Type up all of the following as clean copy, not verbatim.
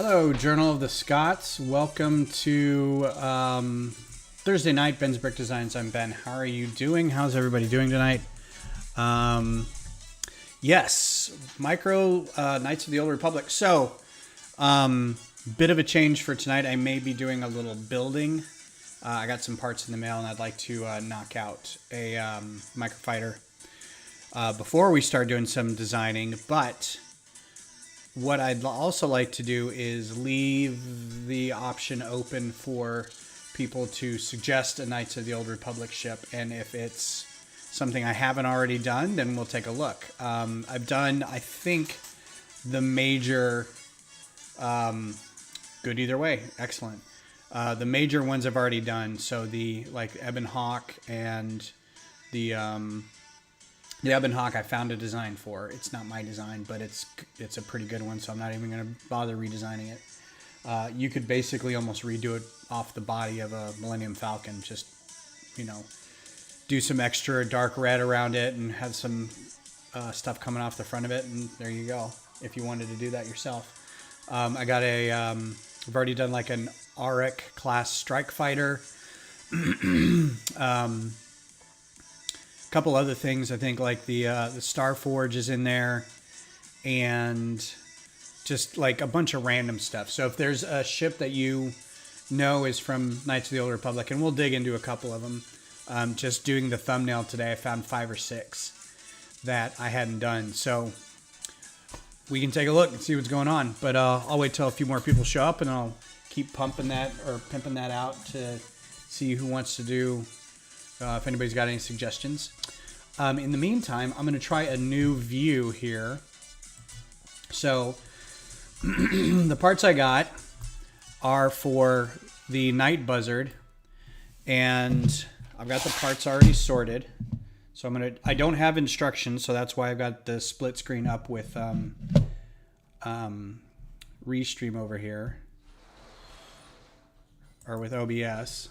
Hello, Journal of the Scots. Welcome to Thursday night, Ben's Brick Designs. I'm Ben. How are you doing? How's everybody doing tonight? Yes, Micro Knights of the Old Republic. So, bit of a change for tonight. I may be doing a little building. I got some parts in the mail, and I'd like to knock out a Microfighter before we start doing some designing, but what I'd also like to do is leave the option open for people to suggest a Knights of the Old Republic ship, and if it's something I haven't already done, then we'll take a look. I've done, I think, the major... good either way. Excellent. The major ones I've already done, so the Eben Hawk and the Eben Hawk I found a design for. It's not my design, but it's a pretty good one, so I'm not even going to bother redesigning it. You could basically almost redo it off the body of a Millennium Falcon. Just, do some extra dark red around it and have some stuff coming off the front of it, and there you go, if you wanted to do that yourself. I got I've already done like an Auric class strike fighter. Couple other things, I think, like the Star Forge is in there, and just like a bunch of random stuff. So if there's a ship that you know is from Knights of the Old Republic, and we'll dig into a couple of them. Just doing the thumbnail today, I found 5 or 6 that I hadn't done. So we can take a look and see what's going on. But I'll wait till a few more people show up, and I'll keep pumping that or pimping that out to see who wants to do. If anybody's got any suggestions. In the meantime, I'm going to try a new view here. So the parts I got are for the Night Buzzard, and I've got the parts already sorted. So I don't have instructions, so that's why I've got the split screen up with Restream over here, or with OBS.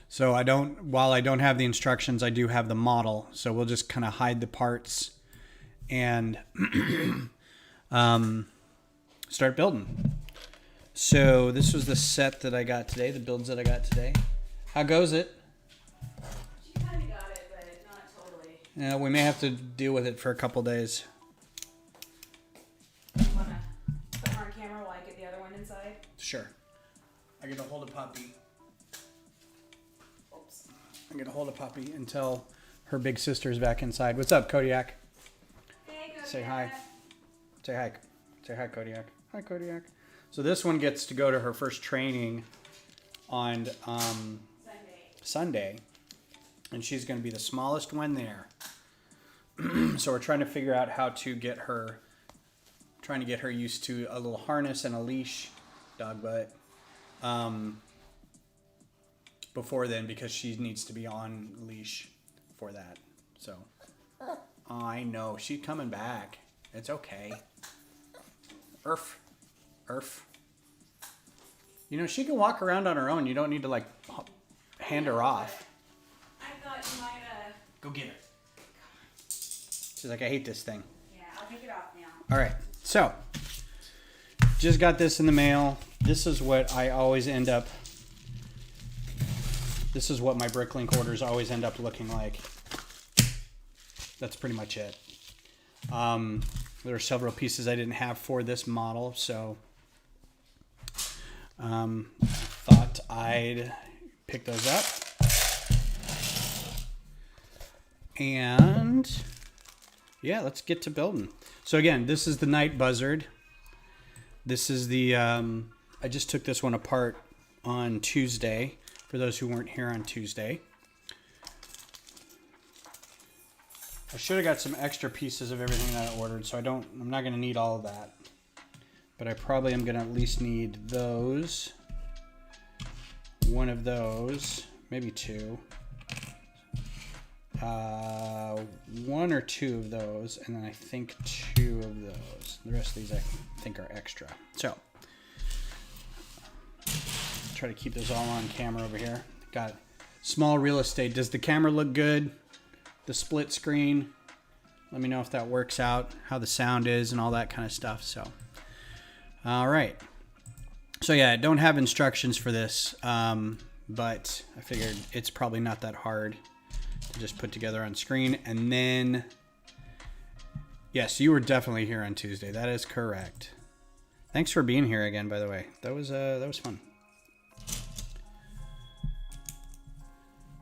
So while I don't have the instructions, I do have the model. So we'll just kind of hide the parts and start building. So this was the set that I got today, the builds that I got today. How goes it? She kind of got it, but not totally. Yeah, we may have to deal with it for a couple days. You want to put her on camera while I get the other one inside? Sure. I get to hold a puppy. Oops. I get to hold a puppy until her big sister's back inside. What's up, Kodiak? Hey, Kodiak. Say hi. Say hi. Say hi, Kodiak. Hi, Kodiak. So this one gets to go to her first training on Sunday. And she's going to be the smallest one there. So we're trying to figure out how to get her, used to a little harness and a leash, dog butt, before then, because she needs to be on leash for that. So, I know, she's coming back. It's okay. Erf. She can walk around on her own. You don't need to, hand her off. I thought you might, Go get her. She's like, I hate this thing. Yeah, I'll take it off now. All right. So, just got this in the mail. This is what I always end up... This is what my Bricklink orders always end up looking like. That's pretty much it. There are several pieces I didn't have for this model, so thought I'd pick those up. And yeah, let's get to building. So again, this is the Night Buzzard. This is the, I just took this one apart on Tuesday, for those who weren't here on Tuesday. I should have got some extra pieces of everything that I ordered, so I'm not going to need all of that. But I probably am going to at least need those. One of those, maybe 2. 1 or 2 of those, and then I think 2 of those. The rest of these I think are extra. So, try to keep those all on camera over here. Got small real estate. Does the camera look good? The split screen. Let me know if that works out, how the sound is, and all that kind of stuff. So All right. So yeah, I don't have instructions for this, but I figured it's probably not that hard to just put together on screen. And then, yes, you were definitely here on Tuesday. That is correct. Thanks for being here again, by the way. That was fun.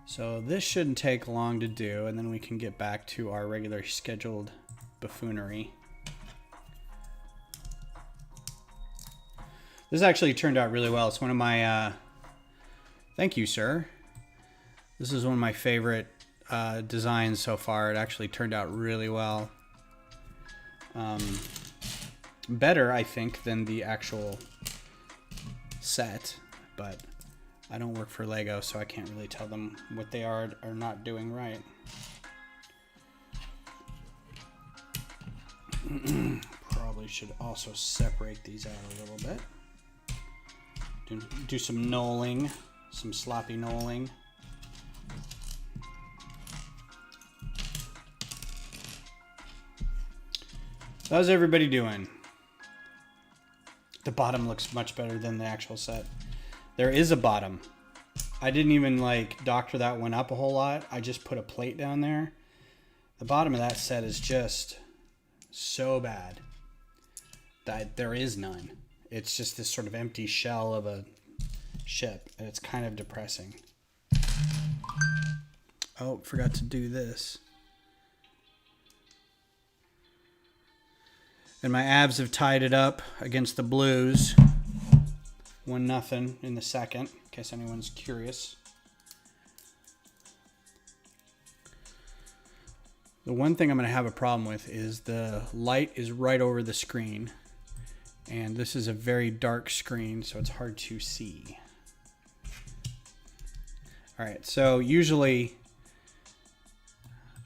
So this shouldn't take long to do, and then we can get back to our regular scheduled buffoonery. This actually turned out really well. It's one of my, thank you, sir. This is one of my favorite designs so far. It actually turned out really well. Better, I think, than the actual set, but I don't work for Lego, so I can't really tell them what they are or not doing right. Probably should also separate these out a little bit. Do some knolling, some sloppy knolling. So how's everybody doing? The bottom looks much better than the actual set. There is a bottom. I didn't even like doctor that one up a whole lot. I just put a plate down there. The bottom of that set is just so bad that there is none. It's just this sort of empty shell of a ship, and it's kind of depressing. Oh, forgot to do this. And my abs have tied it up against the Blues. 1-0 in the second, in case anyone's curious. The one thing I'm going to have a problem with is the light is right over the screen. And this is a very dark screen, so it's hard to see. All right, so usually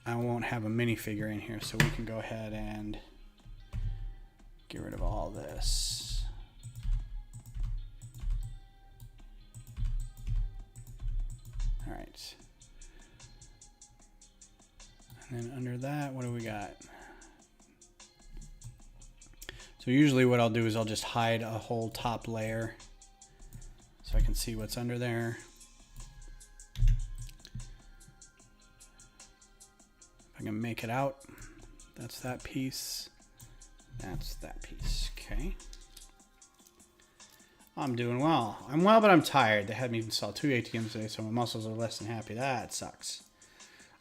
I won't have a minifigure in here, so we can go ahead and get rid of all this. All right. And then under that, what do we got? So usually what I'll do is I'll just hide a whole top layer so I can see what's under there. If I can make it out, that's that piece. That's that piece. Okay. I'm doing well. I'm well, but I'm tired. They had me install 2 ATMs today, so my muscles are less than happy. That sucks.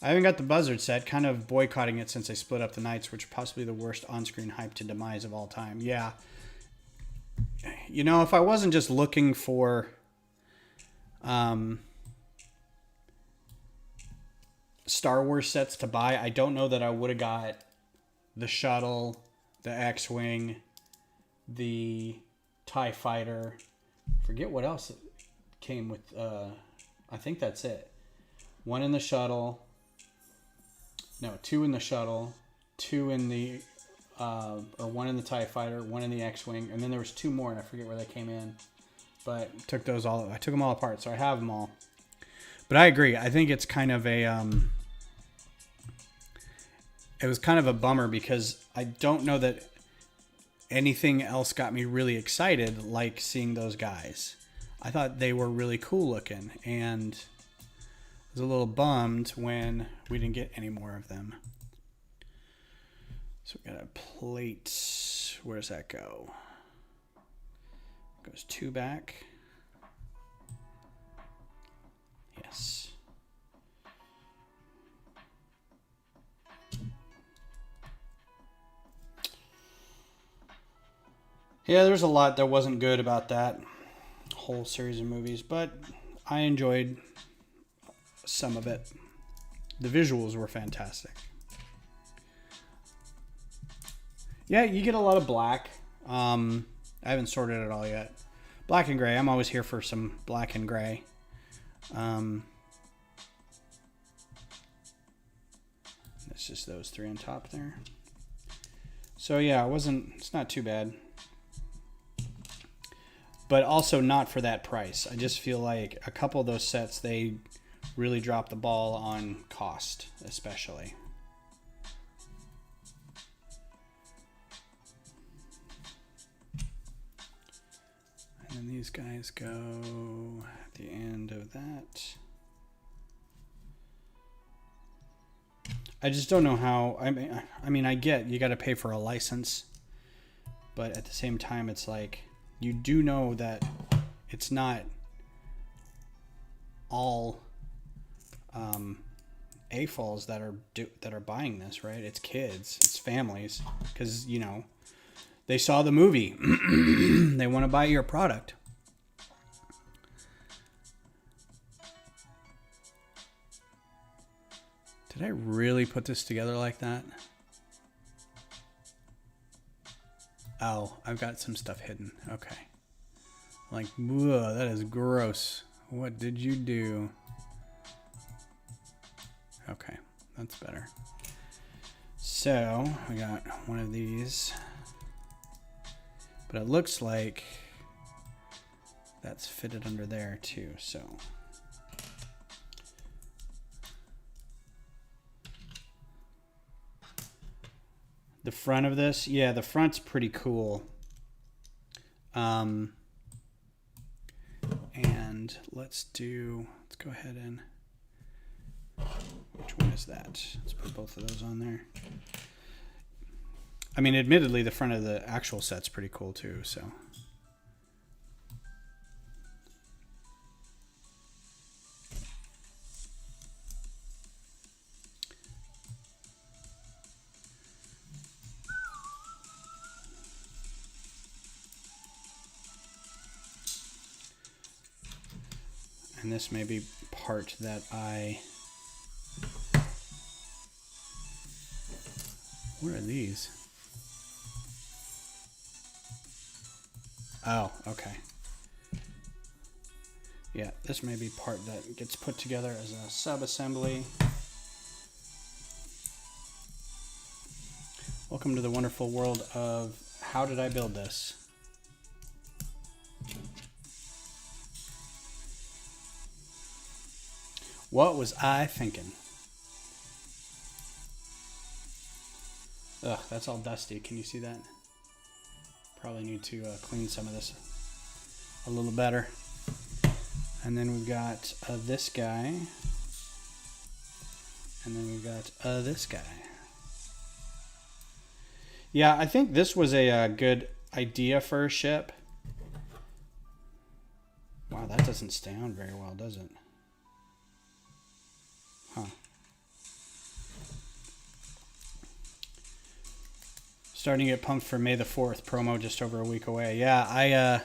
I haven't got the Buzzard set, kind of boycotting it since they split up the Knights, which are possibly the worst on-screen hype to demise of all time. Yeah. You know, if I wasn't just looking for Star Wars sets to buy, I don't know that I would have got the Shuttle, the X-Wing, the TIE Fighter. Forget what else came with, I think that's it. 1 in the Shuttle. No, 2 in the Shuttle, 2 in the, or 1 in the TIE Fighter, 1 in the X-Wing, and then there was 2 more, and I forget where they came in. But I took them all apart, so I have them all. But I agree. I think it's kind of a, it was kind of a bummer because I don't know that anything else got me really excited like seeing those guys. I thought they were really cool looking, and I was a little bummed when we didn't get any more of them. So we got a plate. Where does that go? Goes 2 back. Yes. Yeah, there's a lot that wasn't good about that whole series of movies, but I enjoyed some of it. The visuals were fantastic. Yeah, you get a lot of black. I haven't sorted it all yet. Black and gray. I'm always here for some black and gray. It's just those 3 on top there. So yeah, it's not too bad. But also not for that price. I just feel like a couple of those sets, they really dropped the ball on cost, especially. these guys go at the end of that? I just don't know how. I mean, I get you got to pay for a license, but at the same time, it's like you do know that it's not all AFOLs that are buying this, right? It's kids, it's families, because you know they saw the movie, they want to buy your product. Did I really put this together like that? Oh, I've got some stuff hidden. Okay. Like, whoa, that is gross. What did you do? Okay, that's better. So, we got one of these. But it looks like that's fitted under there too, so. The front of this, yeah, the front's pretty cool. And let's go ahead and, which one is that? Let's put both of those on there. I mean, admittedly, the front of the actual set's pretty cool too, so. And this may be part that what are these? Oh, okay. Yeah, this may be part that gets put together as a sub-assembly. Welcome to the wonderful world of how did I build this? What was I thinking? Ugh, that's all dusty. Can you see that? Probably need to clean some of this a little better. And then we've got this guy. And then we've got this guy. Yeah, I think this was a good idea for a ship. Wow, that doesn't stay on very well, does it? Huh. Starting to get pumped for May the 4th promo just over a week away. Yeah,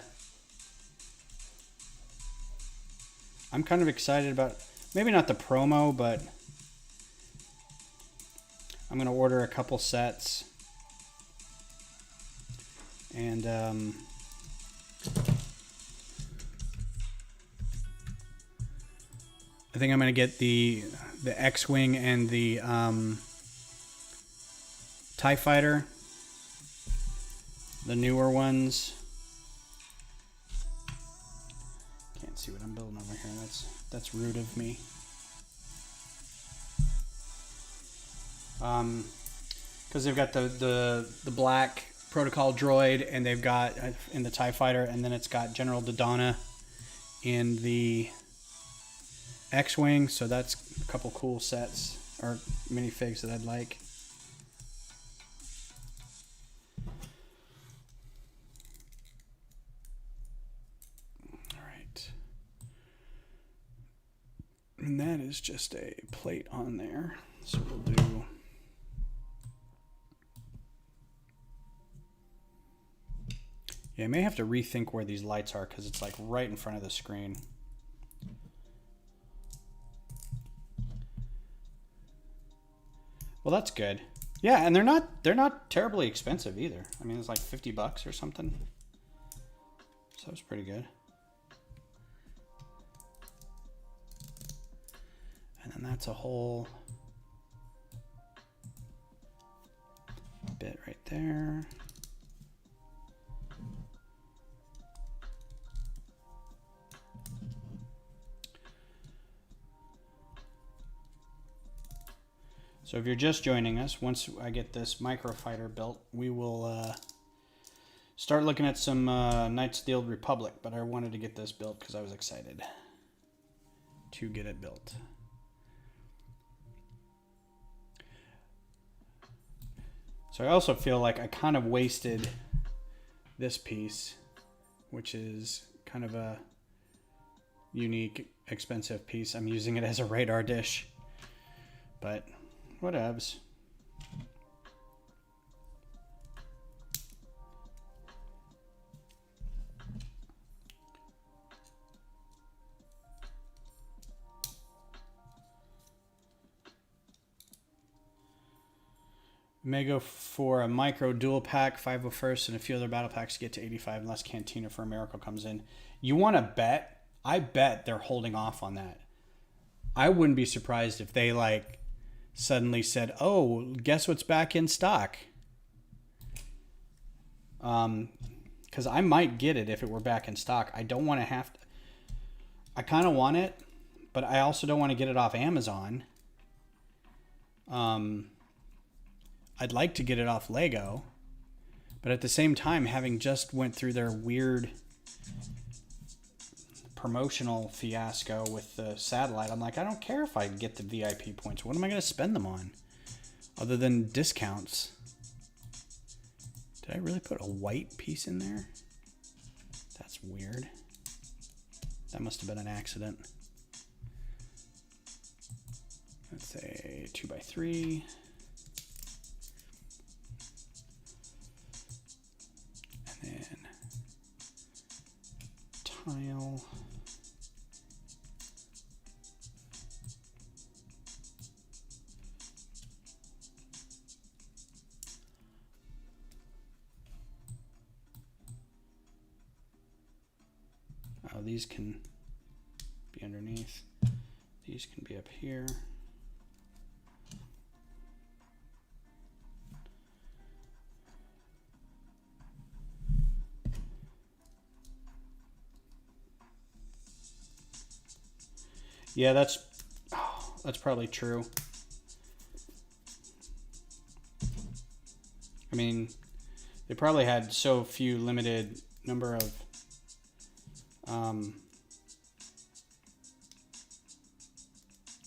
I'm kind of excited about, maybe not the promo, but I'm going to order a couple sets. And I think I'm going to get the X-Wing and the TIE Fighter. The newer ones. Can't see what I'm building over here. That's rude of me. Because they've got the black protocol droid, and they've got in the TIE Fighter, and then it's got General Dodonna in the X-Wing. So that's a couple cool sets or minifigs that I'd like. And that is just a plate on there. So we'll do. Yeah, I may have to rethink where these lights are because it's like right in front of the screen. Well, that's good. Yeah, and they're not terribly expensive either. I mean, it's like $50 or something. So it's pretty good. And then that's a whole bit right there. So if you're just joining us, once I get this Microfighter built, we will start looking at some Knights of the Old Republic, but I wanted to get this built because I was excited to get it built. So I also feel like I kind of wasted this piece, which is kind of a unique, expensive piece. I'm using it as a radar dish, but whatevs. May go for a micro dual pack, 501st, and a few other battle packs to get to 85 unless Cantina for a Miracle comes in. You want to bet? I bet they're holding off on that. I wouldn't be surprised if they like suddenly said, "Oh, guess what's back in stock?" Because I might get it if it were back in stock. I don't want to have to. I kind of want it, but I also don't want to get it off Amazon. I'd like to get it off Lego, but at the same time, having just went through their weird promotional fiasco with the satellite, I'm like, I don't care if I get the VIP points. What am I going to spend them on other than discounts? Did I really put a white piece in there? That's weird. That must have been an accident. Let's say 2x3. And then tile. Oh, these can be underneath. These can be up here. Yeah, that's probably true. I mean, they probably had so few limited number of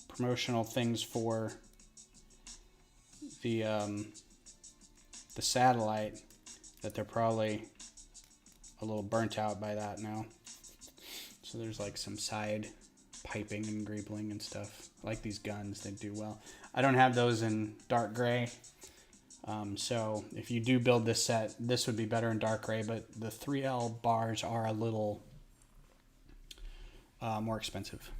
promotional things for the satellite that they're probably a little burnt out by that now. So there's like some side piping and greebling and stuff. I like these guns, they do well. I don't have those in dark gray. So if you do build this set, this would be better in dark gray, but the 3L bars are a little more expensive.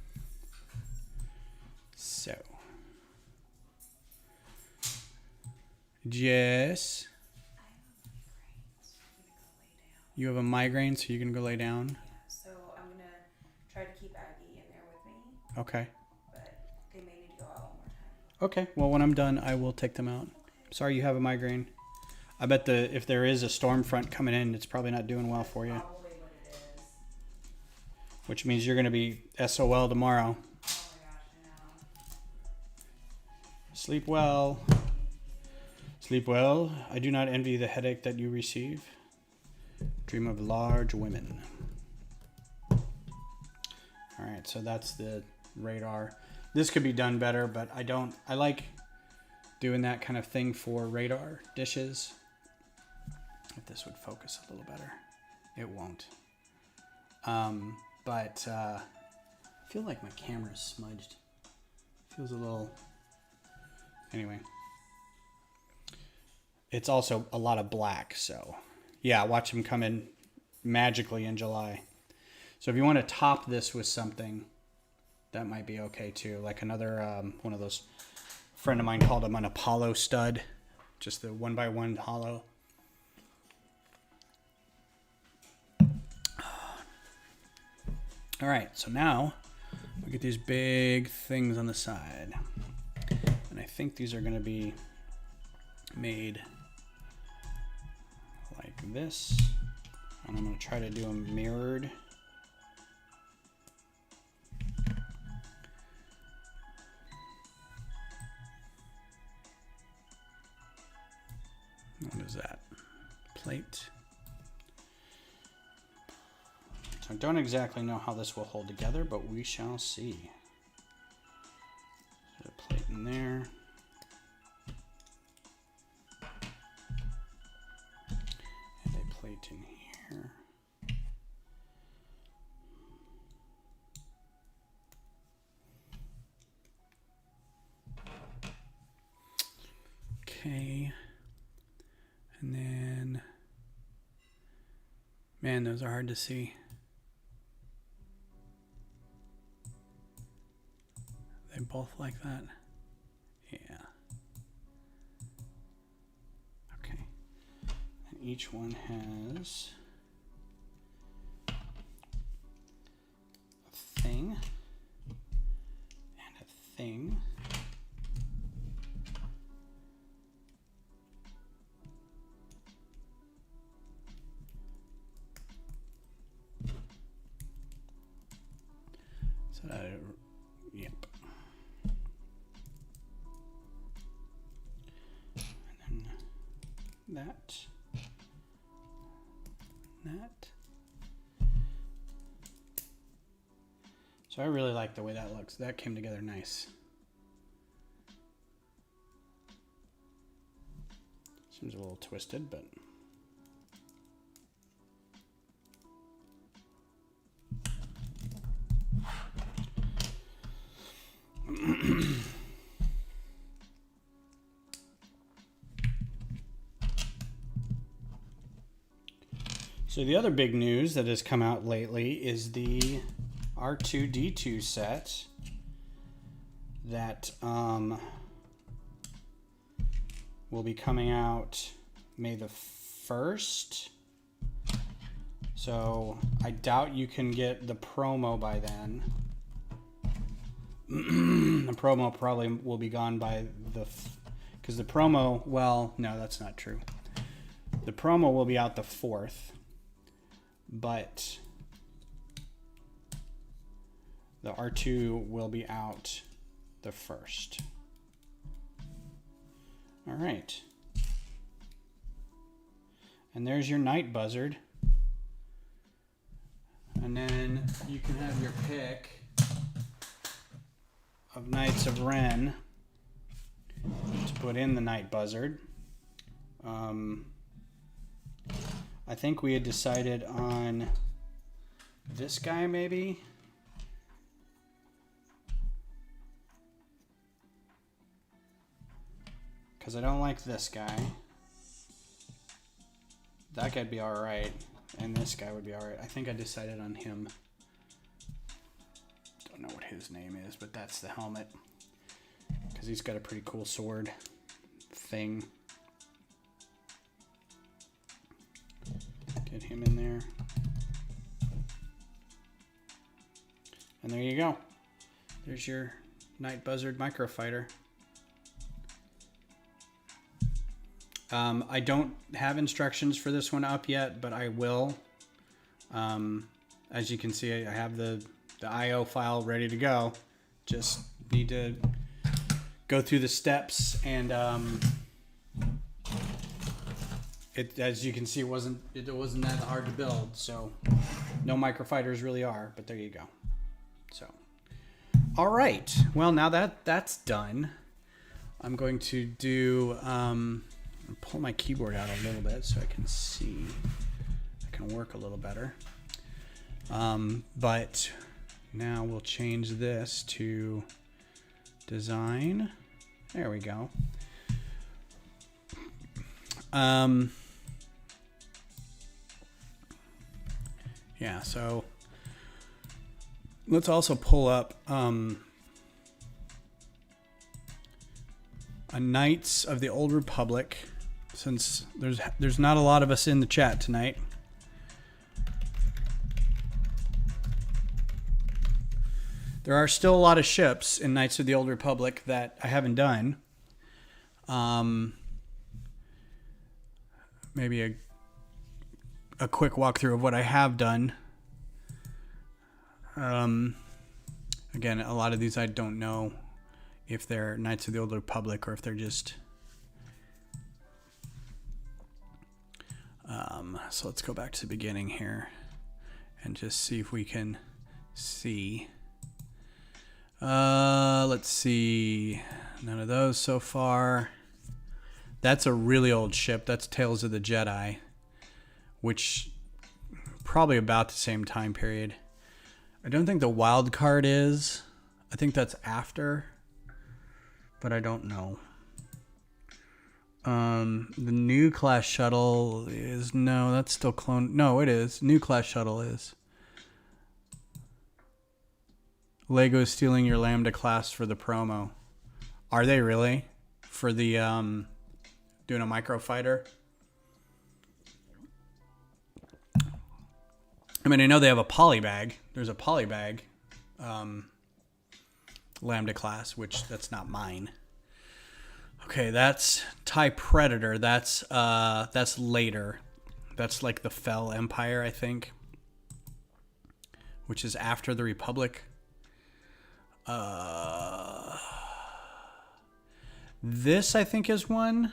So, Jess, you have a migraine, so you're going to go lay down? Yeah, so I'm going to try to keep Aggie in there with me. Okay. But they may need to go out one more time. Okay, well, when I'm done, I will take them out. Okay. Sorry you have a migraine. I bet if there is a storm front coming in, it's probably not doing well for you. That's probably what it is. Which means you're going to be SOL tomorrow. Oh my gosh, I know. Sleep well. Sleep well. I do not envy the headache that you receive. Dream of large women. Alright, so that's the radar. This could be done better, but I like doing that kind of thing for radar dishes. If this would focus a little better. It won't. But I feel like my camera's smudged. Feels a little... Anyway. It's also a lot of black, so... Yeah, watch them come in magically in July. So if you want to top this with something, that might be okay too. Like another, one of those, a friend of mine called them an Apollo stud. Just the 1x1 hollow. All right, so now we get these big things on the side. And I think these are going to be made like this. And I'm going to try to do them mirrored. What is that? Plate. So I don't exactly know how this will hold together, but we shall see. Put a plate in there. And a plate in here. Okay. And then, man, those are hard to see. They both like that? Yeah. Okay. And each one has a thing and a thing. So that, yep. That. So I really like the way that looks. That came together nice. Seems a little twisted, but so the other big news that has come out lately is the R2-D2 set that will be coming out May the 1st. So I doubt you can get the promo by then. The promo probably will be gone by because the promo, well, no, that's not true. The promo will be out the 4th, but the R2 will be out the 1st. All right. And there's your night buzzard. And then you can have your pick of Knights of Ren to put in the night buzzard. I think we had decided on this guy maybe. Because I don't like this guy. That guy'd be alright. And this guy would be alright. I think I decided on him. Don't know what his name is, but that's the helmet. Because he's got a pretty cool sword thing. Get him in there. And there you go. There's your Night Buzzard Microfighter. I don't have instructions for this one up yet, but I will. As you can see, I have the IO file ready to go. Just need to go through the steps, and as you can see, it wasn't that hard to build. So no microfighters really are, but there you go. So all right, well, now that's done, I'm going to do pull my keyboard out a little bit so I can see, I can work a little better. But now we'll change this to design. There we go. Yeah, so let's also pull up a Knights of the Old Republic, since there's not a lot of us in the chat tonight. There are still a lot of ships in Knights of the Old Republic that I haven't done. Maybe a quick walkthrough of what I have done. Again, a lot of these I don't know if they're Knights of the Old Republic or if they're just... So let's go back to the beginning here. and just see if we can see. Let's see. None of those so far. That's a really old ship. That's Tales of the Jedi, which probably about the same time period. I don't think the wild card is. I think that's after, but I don't know. The new class shuttle is, no, that's still clone. No, it is. New class shuttle is. Lego is stealing your Lambda class for the promo. Are they really? For the, doing a Microfighter? I mean, I know they have a polybag. There's a polybag Lambda class, which that's not mine. Okay, that's TIE Predator. That's later. That's like the Fell Empire, I think, which is after the Republic. This I think is one.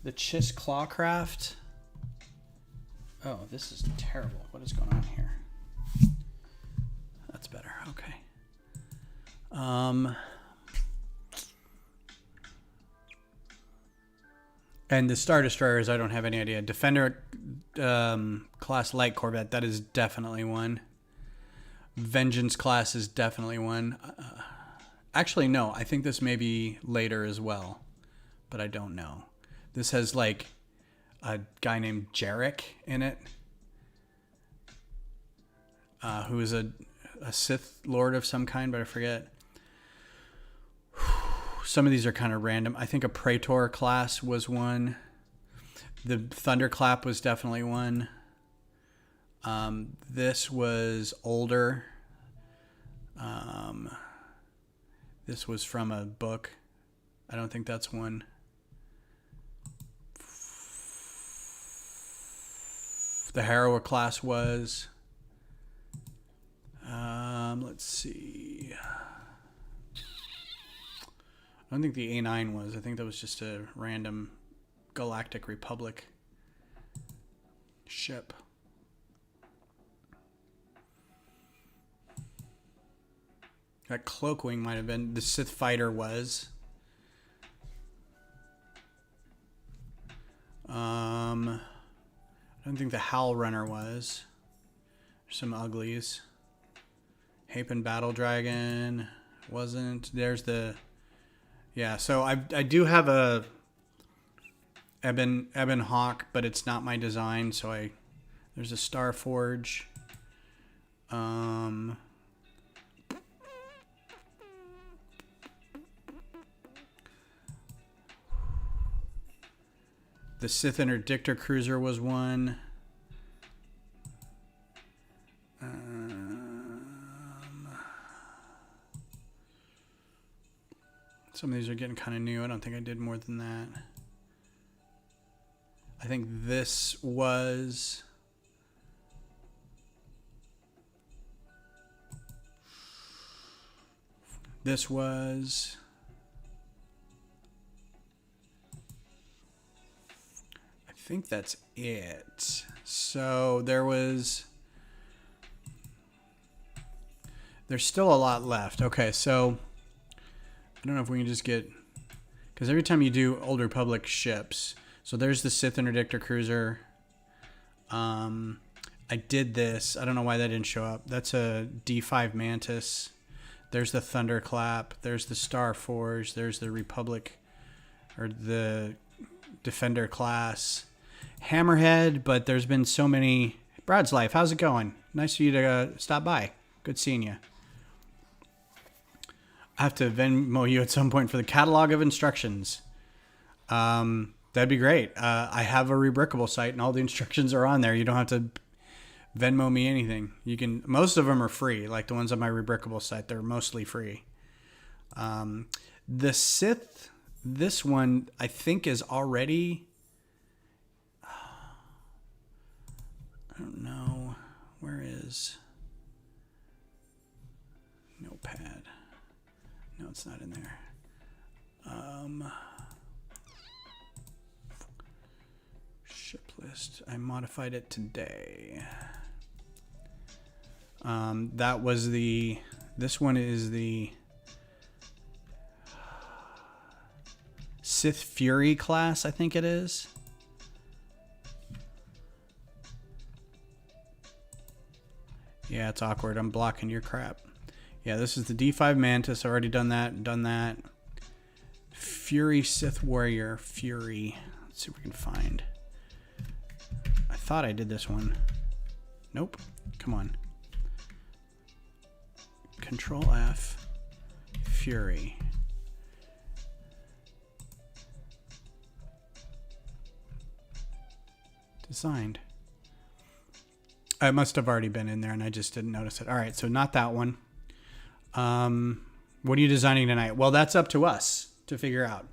The Chiss Clawcraft. Oh, this is terrible. What is going on here? That's better. Okay. And the Star Destroyers, I don't have any idea. Defender class light corvette, that is definitely one. Vengeance class is definitely one. Actually, no. I think this may be later as well, but I don't know. This has like a guy named Jarek in it, who is a Sith Lord of some kind, but I forget. Some of these are kind of random. I think a Praetor class was one. The Thunderclap was definitely one. This was older. This was from a book. I don't think that's one. The Harrower class was. Let's see. I don't think the A9 was. I think that was just a random Galactic Republic ship. That Cloakwing might have been. The Sith Fighter was. I don't think the Howl Runner was. There's some uglies. Hapen Battle Dragon wasn't. There's the... Yeah, so I do have a Eben Hawk, but it's not my design, so there's a Starforge. The Sith Interdictor Cruiser was one. Some of these are getting kind of new. I don't think I did more than that. I think this was... This was... I think that's it. So there's still a lot left. Okay, so I don't know if we can just get, because every time you do Old Republic ships, so there's the Sith Interdictor Cruiser. I did this. I don't know why that didn't show up. That's a D5 Mantis. There's the Thunderclap. There's the Starforge. There's the Republic, or the Defender class. Hammerhead, but there's been so many. Brad's Life, how's it going? Nice of you to stop by. Good seeing you. I have to Venmo you at some point for the catalog of instructions. That'd be great. I have a Rebrickable site, and all the instructions are on there. You don't have to Venmo me anything. You can. Most of them are free, like the ones on my Rebrickable site. They're mostly free. The Sith, this one I think is already. I don't know. Where is Notepad? No, it's not in there. Ship list. I modified it today. That was the... This one is the Sith Fury class, I think it is. Yeah, it's awkward. I'm blocking your crap. Yeah, this is the D5 Mantis. I've already done that. Fury Sith Warrior. Fury. Let's see if we can find. I thought I did this one. Nope. Come on. Control F. Fury. Designed. I must have already been in there and I just didn't notice it. All right, so not that one. What are you designing tonight? Well, that's up to us to figure out.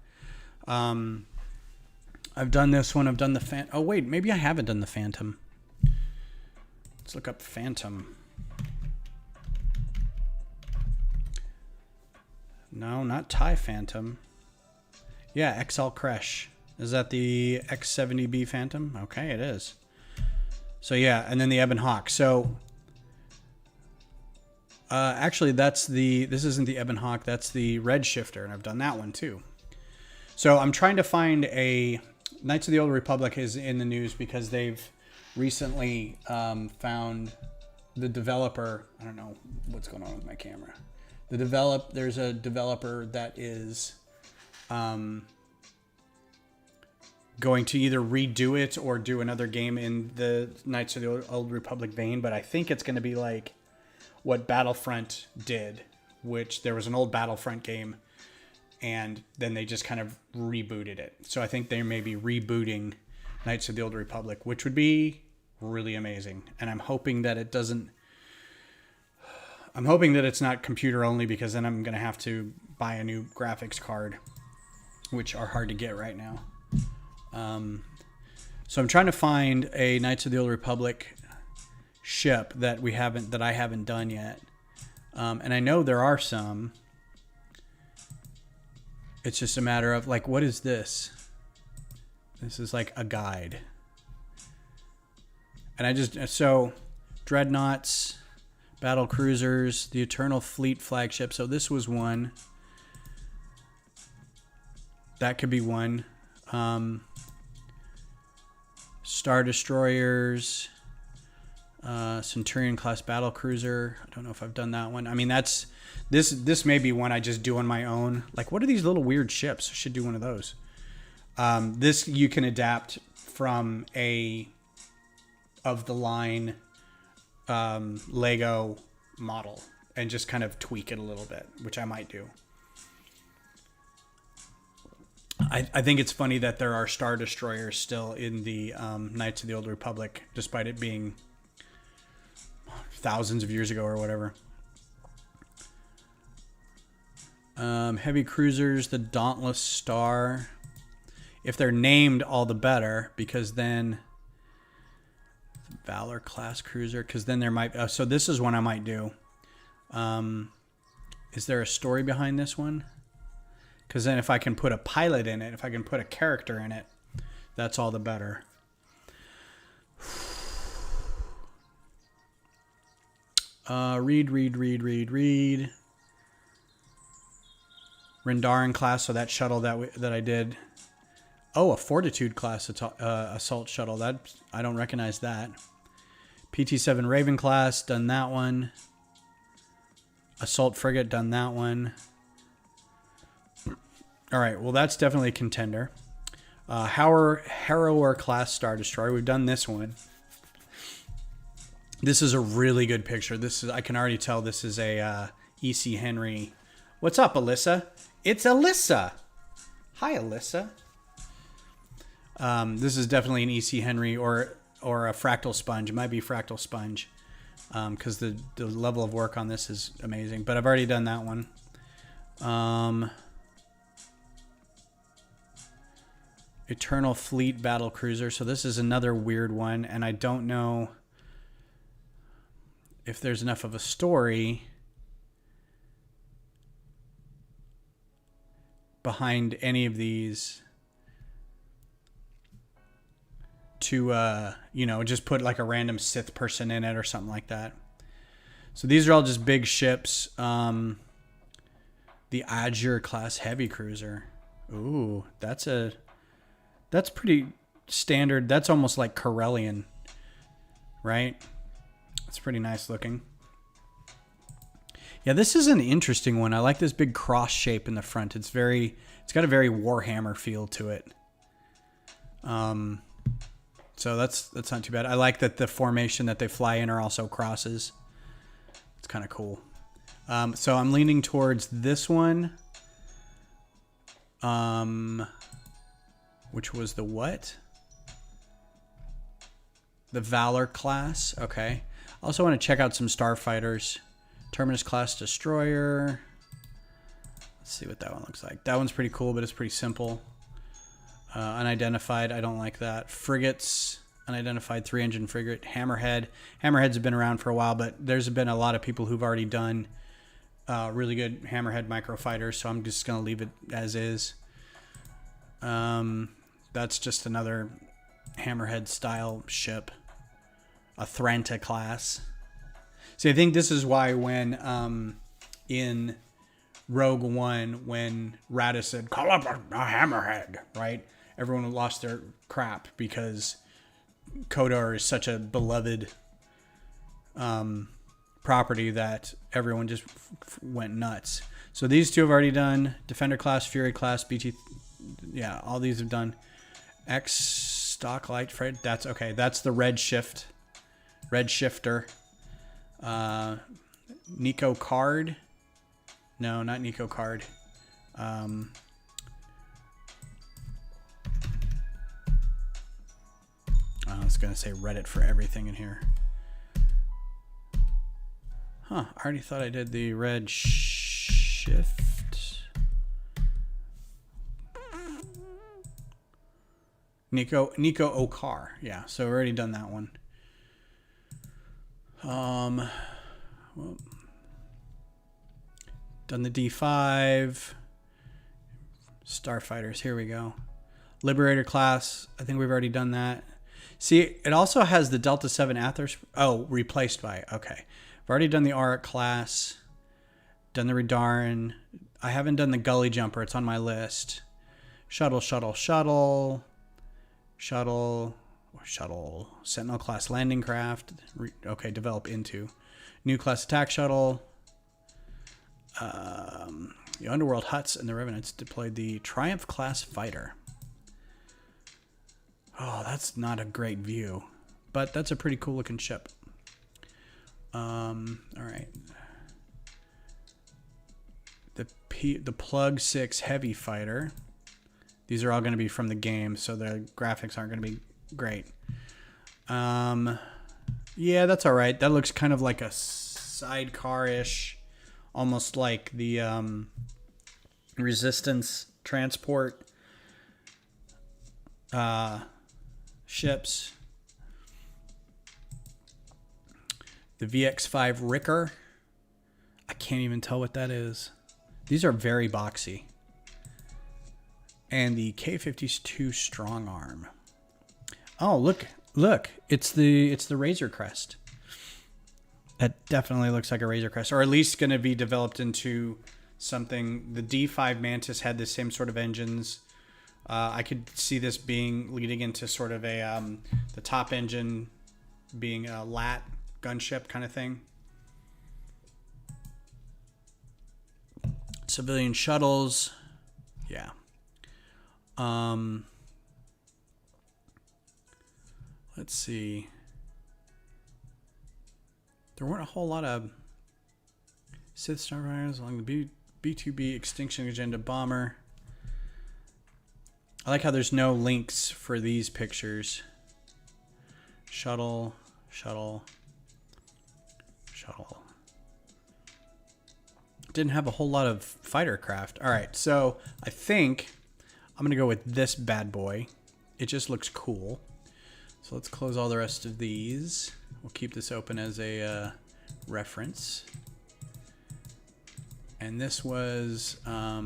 I've done this one. I've done the Oh, wait, maybe I haven't done the Phantom. Let's look up Phantom. No, not TIE Phantom. Yeah, XL Crash. Is that the X70B Phantom? Okay, it is. So yeah, and then the Eben Hawk. So actually this isn't the Eben Hawk, that's the Red Shifter, and I've done that one too. So I'm trying to find a... Knights of the Old Republic is in the news because they've recently found the developer. I don't know what's going on with my camera. There's a developer that is going to either redo it or do another game in the Knights of the Old Republic vein, but I think it's going to be like what Battlefront did, which there was an old Battlefront game and then they just kind of rebooted it. So I think they may be rebooting Knights of the Old Republic, which would be really amazing. And I'm hoping that it doesn't... I'm hoping that it's not computer only, because then I'm going to have to buy a new graphics card, which are hard to get right now. So I'm trying to find a Knights of the Old Republic ship that I haven't done yet. And I know there are some. It's just a matter of like, what is this? This is like a guide. And so dreadnoughts, battle cruisers, the Eternal Fleet flagship. So this was one. That could be one. Star destroyers, Centurion class battle cruiser. I don't know if I've done that one. I mean, this may be one I just do on my own. Like, what are these little weird ships? I should do one of those. This you can adapt from a of the line Lego model and just kind of tweak it a little bit, which I might do. I think it's funny that there are Star Destroyers still in the Knights of the Old Republic, despite it being thousands of years ago or whatever. Heavy cruisers, the Dauntless Star. If they're named, all the better, because then... Valor class cruiser, because then there might... so this is one I might do. Is there a story behind this one? Because then if I can put a pilot in it, if I can put a character in it, that's all the better. Read. Rendarin class, so that shuttle that I did. Oh, a Fortitude class assault shuttle. That I don't recognize that. PT-7 Raven class, done that one. Assault frigate, done that one. All right, well, that's definitely a contender. Harrower class Star Destroyer. We've done this one. This is a really good picture. I can already tell this is a E.C. Henry. What's up, Alyssa? It's Alyssa. Hi, Alyssa. This is definitely an E.C. Henry or a Fractal Sponge. It might be Fractal Sponge because the level of work on this is amazing. But I've already done that one. Eternal Fleet Battle Cruiser. So this is another weird one, and I don't know if there's enough of a story behind any of these to just put like a random Sith person in it or something like that. So these are all just big ships. The Azure class heavy cruiser. Ooh, that's pretty standard. That's almost like Corellian, right? It's pretty nice looking. Yeah, this is an interesting one. I like this big cross shape in the front. It's got a very Warhammer feel to it. So that's not too bad. I like that the formation that they fly in are also crosses. It's kind of cool. So I'm leaning towards this one. Which was the what? The Valor class. Okay. I also want to check out some starfighters. Terminus class destroyer. Let's see what that one looks like. That one's pretty cool, but it's pretty simple. Unidentified. I don't like that. Frigates. Unidentified 3-engine frigate. Hammerhead. Hammerheads have been around for a while, but there's been a lot of people who've already done really good Hammerhead microfighters, so I'm just going to leave it as is. That's just another Hammerhead style ship. A Thranta class. See, I think this is why when in Rogue One, when Radis said, call up a Hammerhead, right? Everyone lost their crap because KotOR is such a beloved property that everyone just went nuts. So these two have already done. Defender class, Fury class, BT. Yeah, all these have done. X stock light Fred. That's okay. That's the red shifter. Nico Card. No, not Nico Card. I was going to say Reddit for everything in here. Huh. I already thought I did the red shift. Nico Okar. Yeah, so we've already done that one. Well, done the D5. Starfighters, here we go. Liberator class, I think we've already done that. See, it also has the Delta 7 Athers. Oh, replaced by, okay. I've already done the Auric class. Done the Redarin. I haven't done the Gully Jumper, it's on my list. Shuttle. Sentinel class landing craft. Okay, develop into. New class attack shuttle. The Underworld Huts and the Revenants deployed the Triumph class fighter. Oh, that's not a great view, but that's a pretty cool looking ship. All right. The Plug 6 heavy fighter. These are all going to be from the game, so the graphics aren't going to be great. Yeah, that's all right. That looks kind of like a sidecar-ish, almost like the Resistance transport ships. The VX5 Ricker. I can't even tell what that is. These are very boxy. And the K-52 Strong Arm. Oh, look. It's the Razor Crest. That definitely looks like a Razor Crest, or at least going to be developed into something. The D5 Mantis had the same sort of engines. I could see this leading into sort of a the top engine being a lat gunship kind of thing. Civilian shuttles, yeah. Let's see. There weren't a whole lot of Sith Starfighters along the B2B Extinction Agenda bomber. I like how there's no links for these pictures. Shuttle. Didn't have a whole lot of fighter craft. All right, so I think I'm going to go with this bad boy. It just looks cool. So let's close all the rest of these. We'll keep this open as a reference. And this was a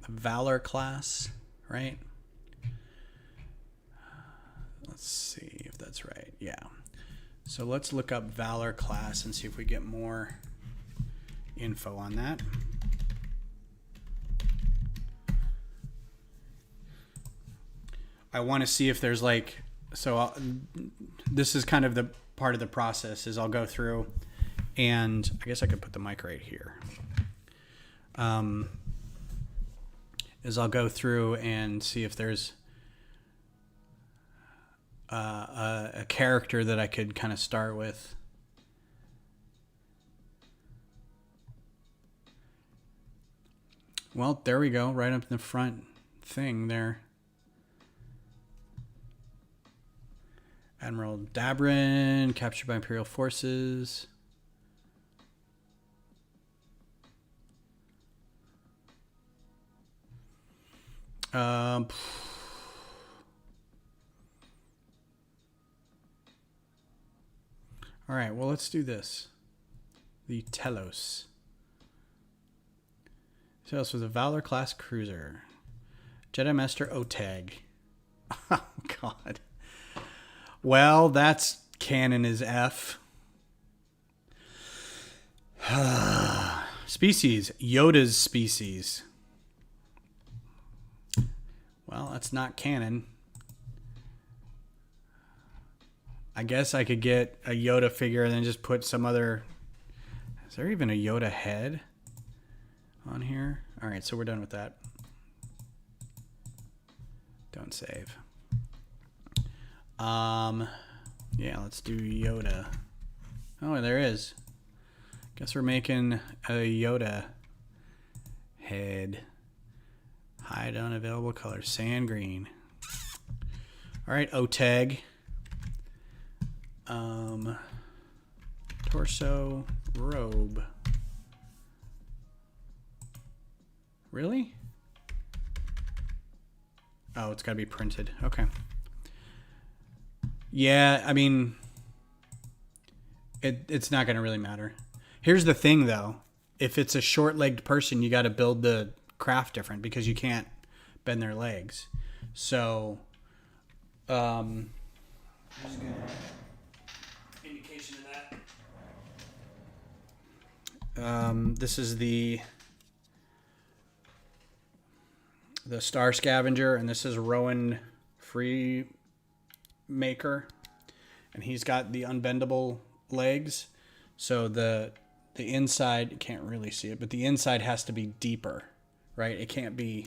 Valor class, right? Let's see if that's right. Yeah. So let's look up Valor class and see if we get more info on that. I want to see if there's like, this is kind of the part of the process is I'll go through and I guess I could put the mic right here. Is I'll go through and see if there's a character that I could kind of start with. Well, there we go, right up in the front thing there. Admiral Dabrin, captured by Imperial forces. All right, well, let's do this. The Telos. Telos was a Valor class cruiser. Jedi Master Oteg. Oh, God. Well, that's canon as F. Species. Yoda's species. Well, that's not canon. I guess I could get a Yoda figure and then just put some other... Is there even a Yoda head on here? All right, so we're done with that. Don't save. Yeah, let's do Yoda. Oh, there is. Guess we're making a Yoda head. Hide unavailable color. Sand green. All right, Oteg. Torso, robe. Really? Oh, it's got to be printed. Okay. Yeah, I mean, it's not going to really matter. Here's the thing, though. If it's a short-legged person, you got to build the craft different because you can't bend their legs. So, there's a good indication of that. This is the Star Scavenger, and this is Rowan Freemaker, and he's got the unbendable legs. So the inside, you can't really see it, but the inside has to be deeper, right? It can't be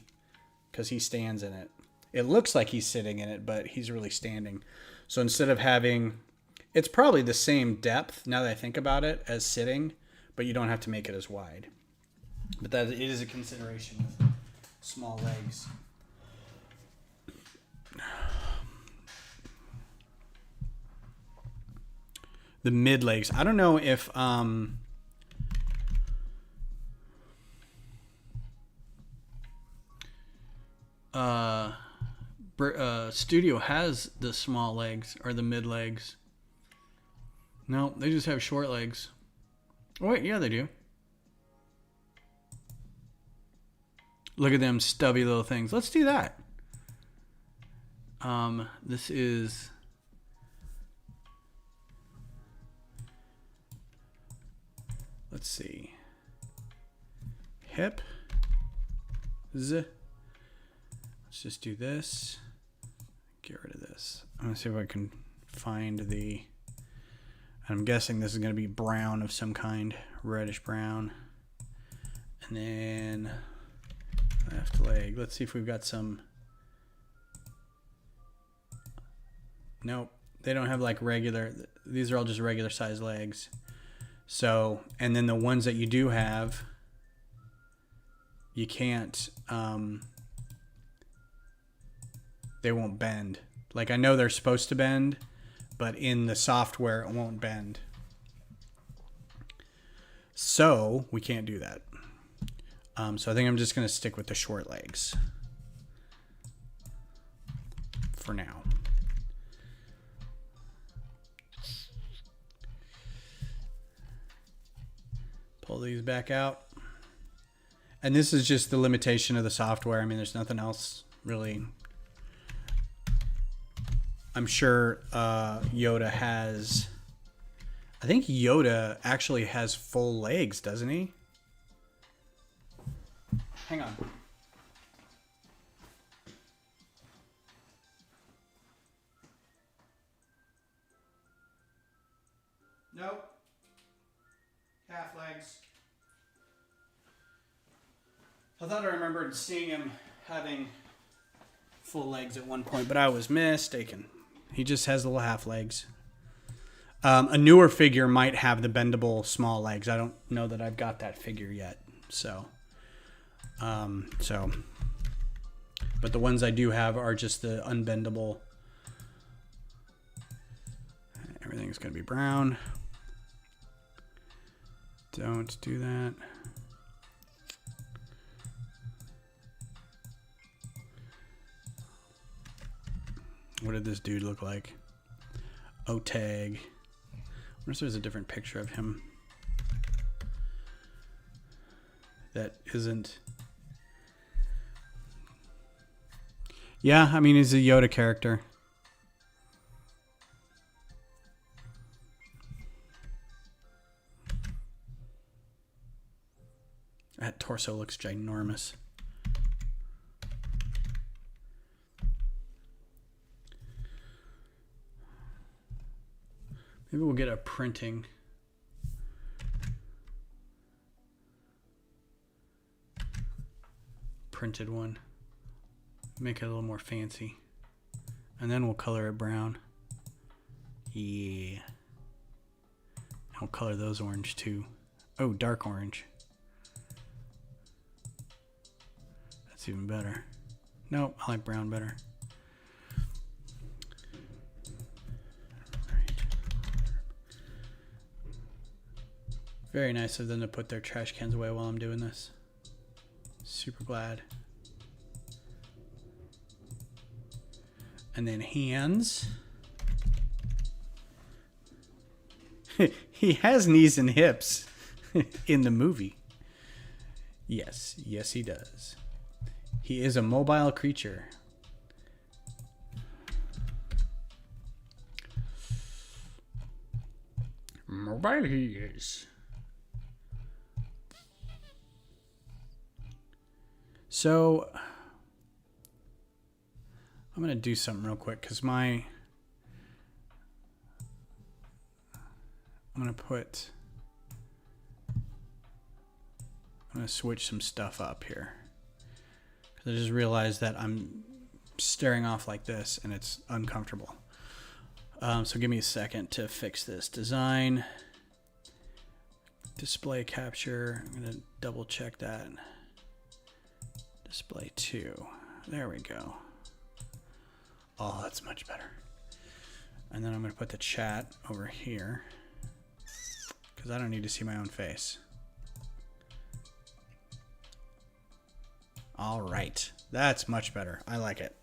because he stands in it. It looks like he's sitting in it, but he's really standing. So instead of having, it's probably the same depth now that I think about it as sitting, but you don't have to make it as wide. But that it is a consideration with small legs. The mid legs. I don't know if Studio has the small legs or the mid legs. No, they just have short legs. Oh, wait, yeah, they do. Look at them stubby little things. Let's do that. This is... Let's see. Hip. Z. Let's just do this. Get rid of this. I'm going to see if I can find the... I'm guessing this is going to be brown of some kind. Reddish brown. And then... left leg. Let's see if we've got some... Nope. They don't have like regular... These are all just regular size legs. So, and then the ones that you do have, you can't... they won't bend. Like, I know they're supposed to bend, but in the software, it won't bend. So, we can't do that. So I think I'm just going to stick with the short legs for now. Pull these back out. And this is just the limitation of the software. I mean, there's nothing else really. I'm sure Yoda has I think Yoda actually has full legs, doesn't he? Hang on. Nope. Half legs. I thought I remembered seeing him having full legs at one point, but I was mistaken. He just has little half legs. A newer figure might have the bendable small legs. I don't know that I've got that figure yet. But the ones I do have are just the unbendable. Everything's going to be brown. Don't do that. What did this dude look like? O-Tag. I wonder if there's a different picture of him that isn't. Yeah, I mean, he's a Yoda character. That torso looks ginormous. Maybe we'll get a printed one. Make it a little more fancy. And then we'll color it brown. Yeah. I'll color those orange too. Oh, dark orange. That's even better. Nope, I like brown better. Very nice of them to put their trash cans away while I'm doing this. Super glad. And then hands. He has knees and hips in the movie. Yes, yes he does. He is a mobile creature. Mobile he is. So I'm going to do something real quick because I'm going to switch some stuff up here. Because I just realized that I'm staring off like this and it's uncomfortable. So give me a second to fix this. Design, display capture. I'm going to double check that. Display 2. There we go. Oh, that's much better. And then I'm going to put the chat over here because I don't need to see my own face. All right. That's much better. I like it.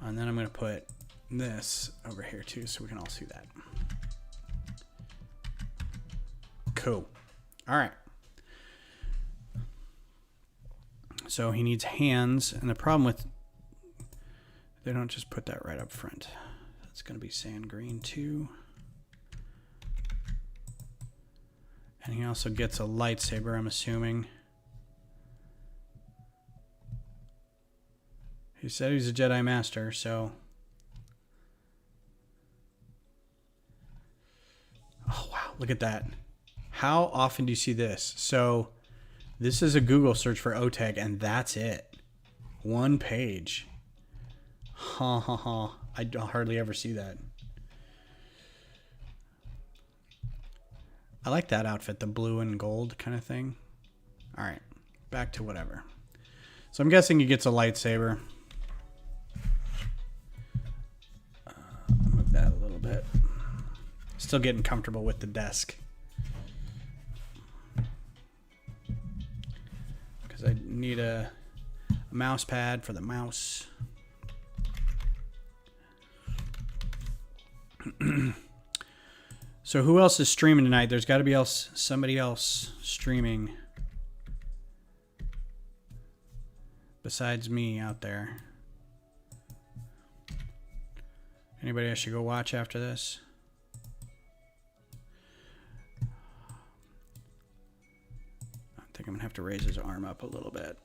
And then I'm going to put this over here too so we can all see that. Cool. All right. So he needs hands, and the problem with they don't just put that right up front. That's going to be sand green too. And he also gets a lightsaber, I'm assuming. He said he's a Jedi Master, so. Oh, wow, look at that. How often do you see this? So this is a Google search for O-Tag, and that's it. One page. Ha ha ha. I hardly ever see that. I like that outfit, the blue and gold kind of thing. All right, back to whatever. So I'm guessing he gets a lightsaber. Move that a little bit. Still getting comfortable with the desk. Because I need a mouse pad for the mouse. So who else is streaming tonight? There's got to be somebody else streaming besides me out there. Anybody I should go watch after this? to raise his arm up a little bit.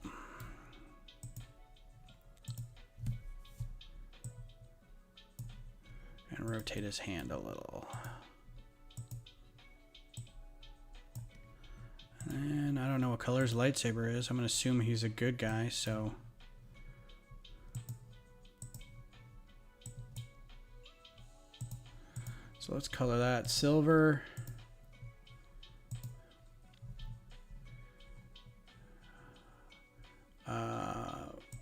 And rotate his hand a little. And I don't know what color his lightsaber is. I'm going to assume he's a good guy, so... So let's color that silver.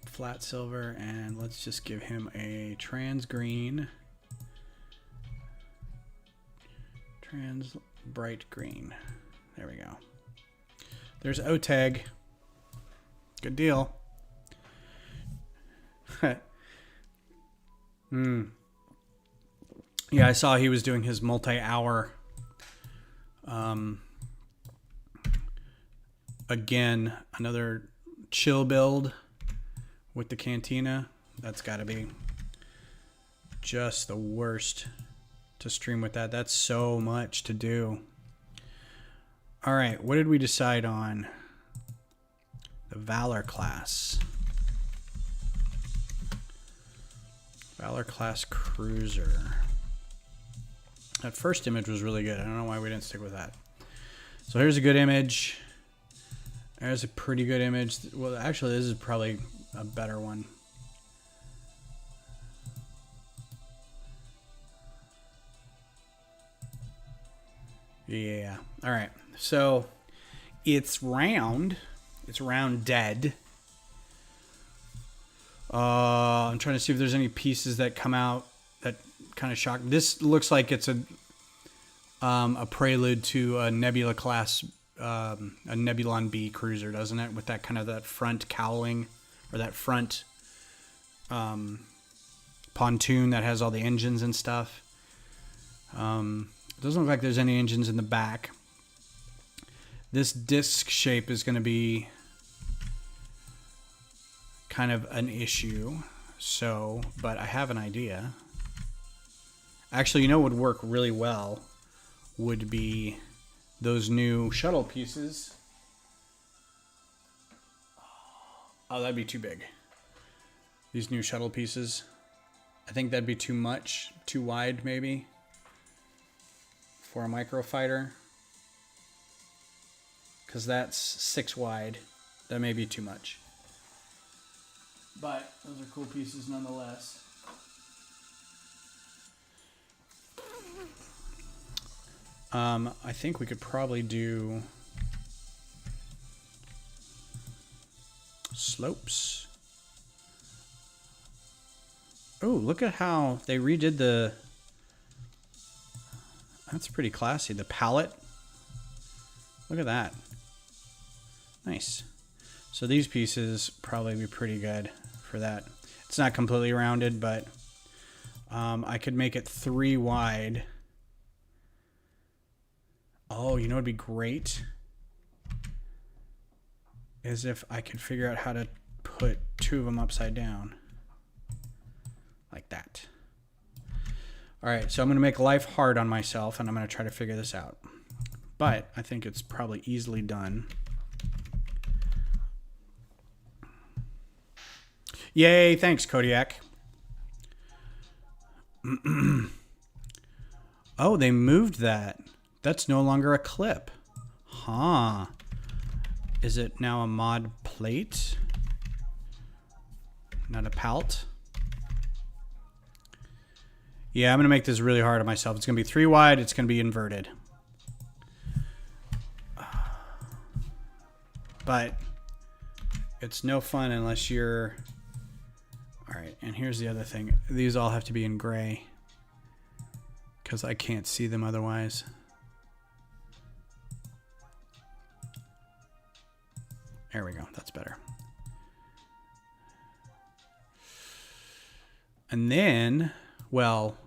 Flat silver, and let's just give him a trans green. Trans bright green. There we go. There's OTEG. Good deal. Yeah, I saw he was doing his multi-hour. Again, another chill build with the Cantina. That's got to be just the worst to stream with that. That's so much to do. All right, what did we decide on? The Valor class. Valor class cruiser. That first image was really good. I don't know why we didn't stick with that. So here's a good image. There's a pretty good image. Well, actually, this is probably a better one. Yeah. All right. So it's round. It's round dead. I'm trying to see if there's any pieces that come out that kind of shock. This looks like it's a prelude to a Nebula class, a Nebulon B cruiser, doesn't it? With that kind of that front cowling or that front pontoon that has all the engines and stuff. It doesn't look like there's any engines in the back. This disc shape is going to be kind of an issue. So, but I have an idea. Actually, you know what would work really well would be those new shuttle pieces. Oh, that'd be too big. These new shuttle pieces. I think that'd be too much, too wide maybe for a Microfighter. Because that's 6 wide. That may be too much. But those are cool pieces nonetheless. I think we could probably do slopes. Oh, look at how they redid the... That's pretty classy. The palette. Look at that. Nice. So these pieces probably be pretty good for that. It's not completely rounded, but I could make it 3 wide. Oh, you know what'd be great? Is if I could figure out how to put 2 of them upside down. Like that. Alright, so I'm going to make life hard on myself, and I'm going to try to figure this out. But I think it's probably easily done. Yay, thanks, Kodiak. Oh, they moved that. That's no longer a clip. Huh. Is it now a mod plate? Not a palt? Yeah, I'm going to make this really hard on myself. It's going to be 3 wide. It's going to be inverted. But it's no fun unless you're... All right, and here's the other thing. These all have to be in gray because I can't see them otherwise. There we go. That's better. And then, well...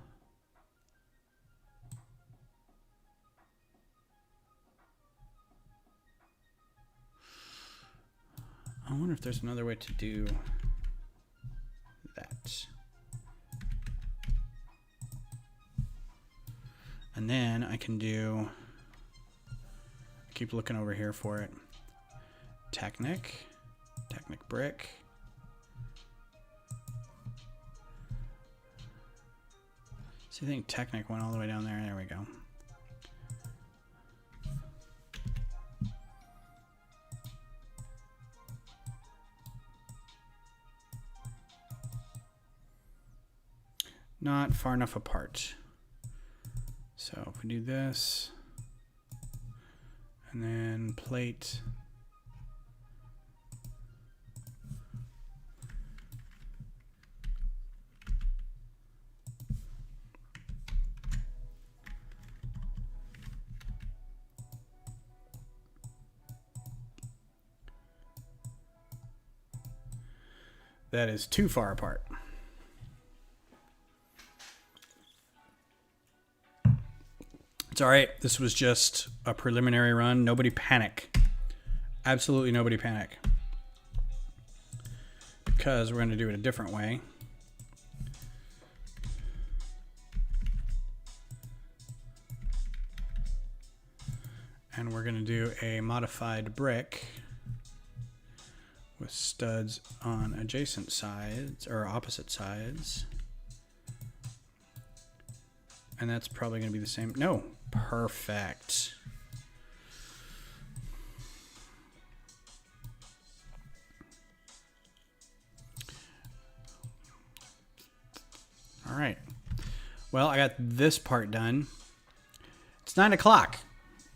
I wonder if there's another way to do that. And then I can do... I keep looking over here for it. Technic brick. See, I think Technic went all the way down there. There we go. Not far enough apart. So if we do this, and then plate. That is too far apart. It's all right. This was just a preliminary run. Nobody panic. Absolutely nobody panic. Because we're going to do it a different way. And we're going to do a modified brick with studs on adjacent sides or opposite sides. And that's probably going to be the same. No, perfect. All right. Well, I got this part done. It's 9 o'clock.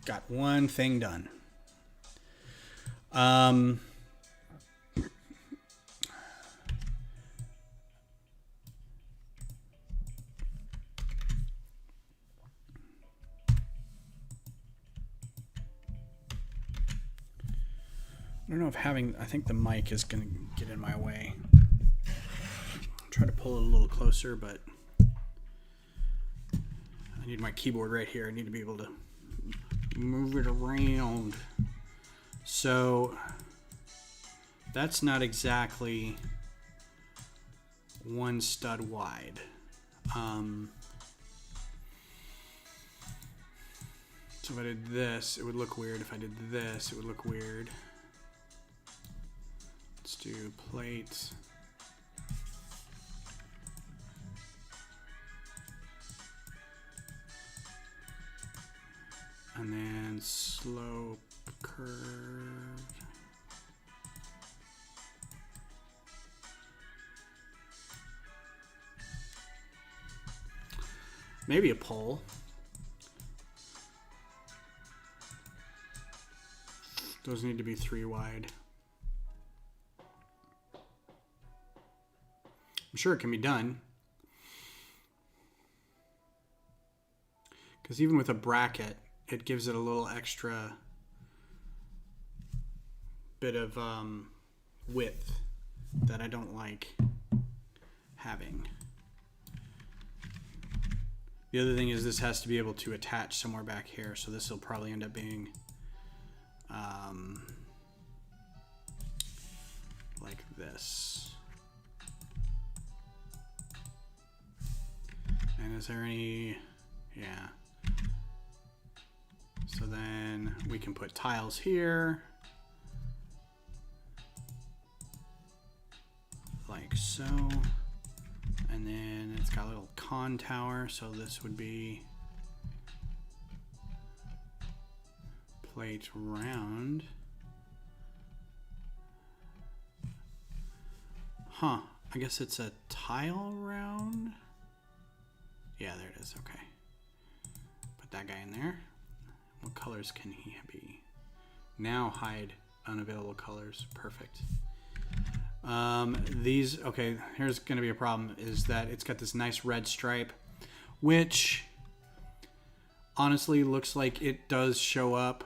Got one thing done. I don't know if I think the mic is going to get in my way. I'll try to pull it a little closer, but I need my keyboard right here. I need to be able to move it around. So that's not exactly one stud wide. So if I did this, it would look weird. If I did this, it would look weird. Let's do plate. And then slope curve. Maybe a pole. Those need to be 3 wide. I'm sure it can be done. Because even with a bracket, it gives it a little extra bit of width that I don't like having. The other thing is this has to be able to attach somewhere back here, so this will probably end up being like this. And is there any, yeah. So then we can put tiles here, like so. And then it's got a little con tower, so this would be plate round. Huh, I guess it's a tile round. Yeah, there it is, okay. Put that guy in there. What colors can he be? Now hide unavailable colors, perfect. These, okay, here's gonna be a problem, is that it's got this nice red stripe, which honestly looks like it does show up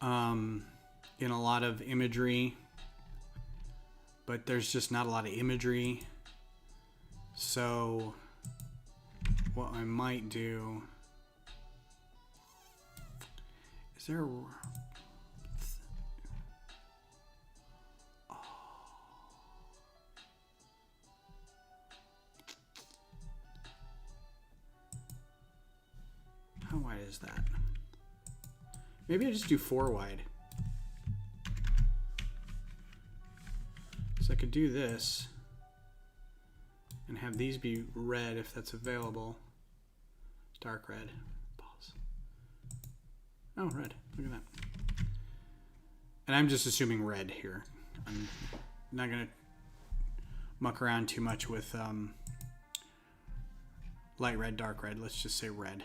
in a lot of imagery, but there's just not a lot of imagery. So what I might do, is there a, how wide is that? Maybe I just do 4 wide. So I could do this and have these be red if that's available. Dark red. Balls. Oh, red. Look at that. And I'm just assuming red here. I'm not going to muck around too much with light red, dark red. Let's just say red.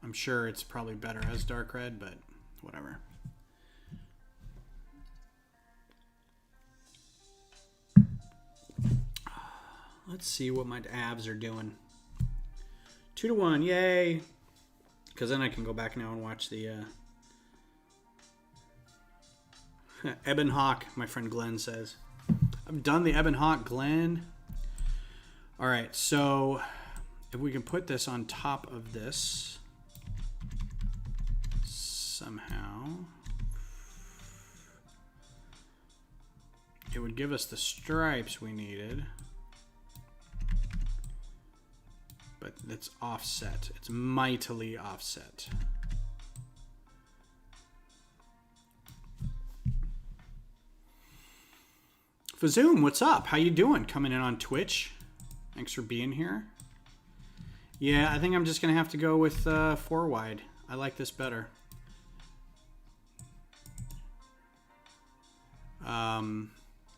I'm sure it's probably better as dark red, but whatever. Let's see what my abs are doing. 2-1, yay! Because then I can go back now and watch the Eben Hawk, my friend Glenn says. I've done the Eben Hawk, Glenn. All right, so if we can put this on top of this somehow, it would give us the stripes we needed. But it's offset. It's mightily offset. Fazoom, what's up? How you doing? Coming in on Twitch. Thanks for being here. Yeah, I think I'm just going to have to go with 4 wide. I like this better.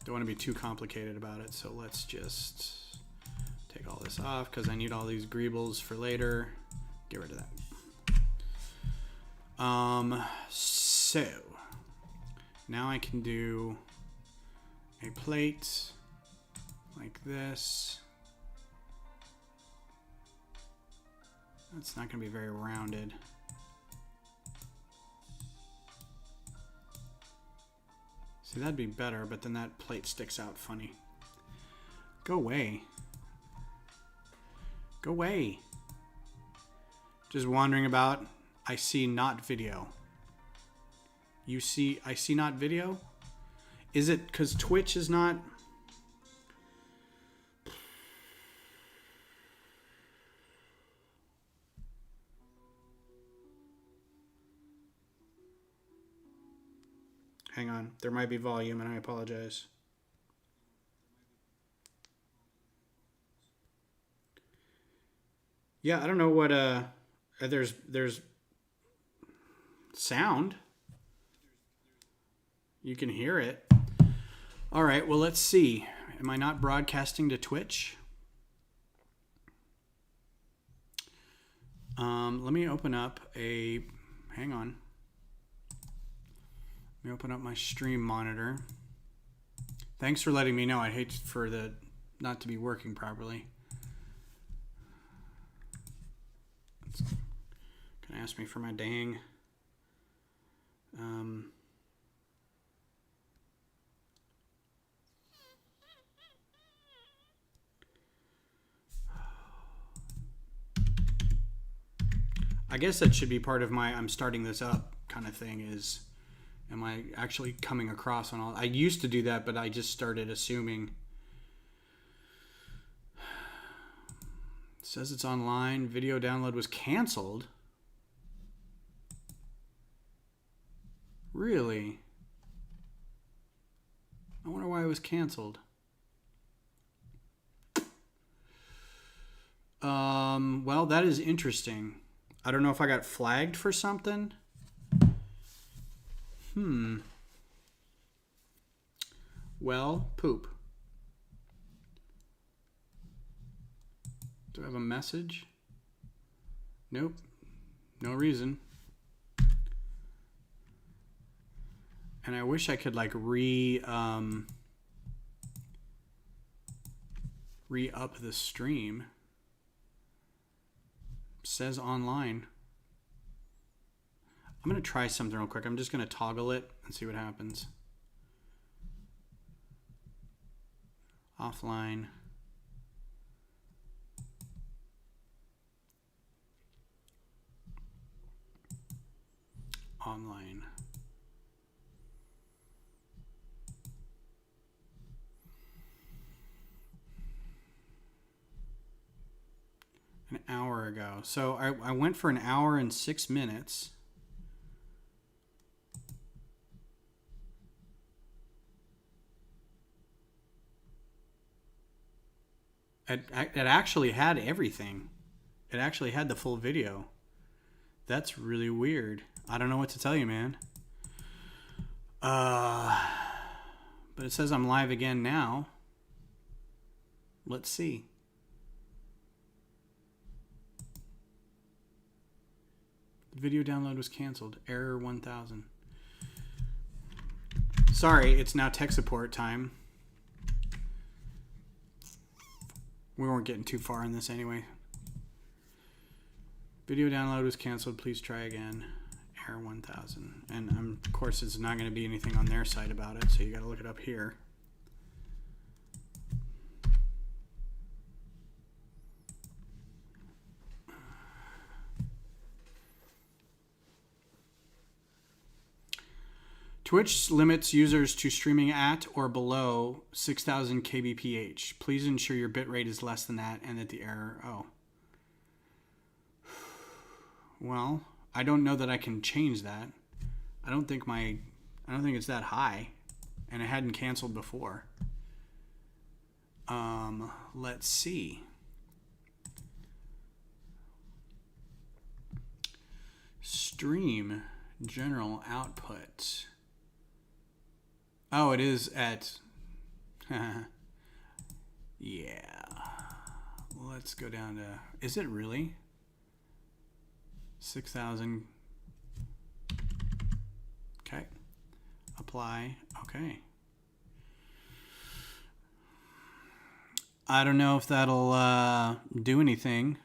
Don't want to be too complicated about it, so let's just take all this off because I need all these greebles for later. Get rid of that. So now I can do a plate like this. That's not going to be very rounded. See, that'd be better, but then that plate sticks out funny. Go away. Go away. Just wandering about. I see not video. You see, I see not video? Is it because Twitch is not? Hang on. There might be volume, and I apologize. Yeah, I don't know what there's sound. You can hear it. All right, well, let's see. Am I not broadcasting to Twitch? Let me open up a, hang on. Let me open up my stream monitor. Thanks for letting me know. I'd hate for the not to be working properly. It's gonna ask me for my dang. I guess that should be part of my I'm starting this up kind of thing is, am I actually coming across on all? I used to do that, but I just started assuming. It says it's online. Video download was canceled. Really? I wonder why it was canceled. Well, that is interesting. I don't know if I got flagged for something. Well, poop. Do I have a message? Nope. No reason. And I wish I could like re-up the stream. Says online. I'm going to try something real quick. I'm just going to toggle it and see what happens. Offline. Online. An hour ago. So I went for an hour and 6 minutes. It actually had everything. It actually had the full video. That's really weird. I don't know what to tell you, man. But it says I'm live again now. Let's see. The video download was canceled. Error 1000. Sorry, it's now tech support time. We weren't getting too far in this anyway. Video download was canceled. Please try again. Error 1000. And of course, it's not going to be anything on their site about it, so you got to look it up here. Twitch limits users to streaming at or below 6,000 kbph. Please ensure your bitrate is less than that and that the error... Oh. Well, I don't know that I can change that. I don't think it's that high. And it hadn't canceled before. Let's see. Stream general output. Oh, it is at... yeah. Let's go down to... Is it really? 6,000. Okay. Apply. Okay. I don't know if that'll do anything.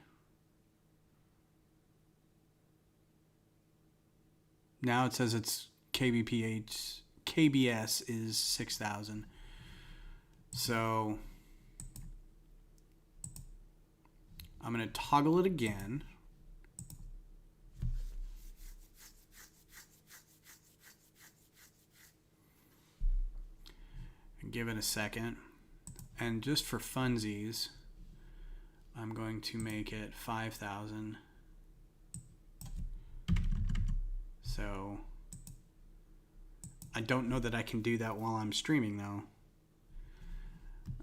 Now it says it's kbph. KBS is 6,000. So I'm going to toggle it again. And give it a second. And just for funsies, I'm going to make it 5,000. So I don't know that I can do that while I'm streaming, though.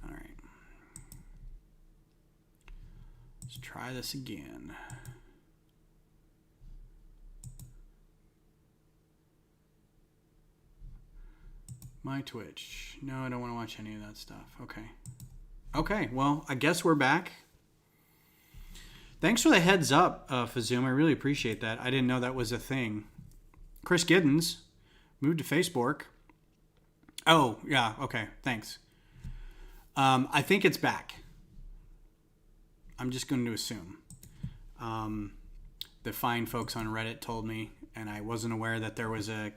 All right. Let's try this again. My Twitch. No, I don't want to watch any of that stuff. Okay. Okay, well, I guess we're back. Thanks for the heads up, Fazoom. I really appreciate that. I didn't know that was a thing. Chris Giddens. Moved to Facebook. Oh, yeah. Okay. Thanks. I think it's back. I'm just going to assume. The fine folks on Reddit told me, and I wasn't aware that there was a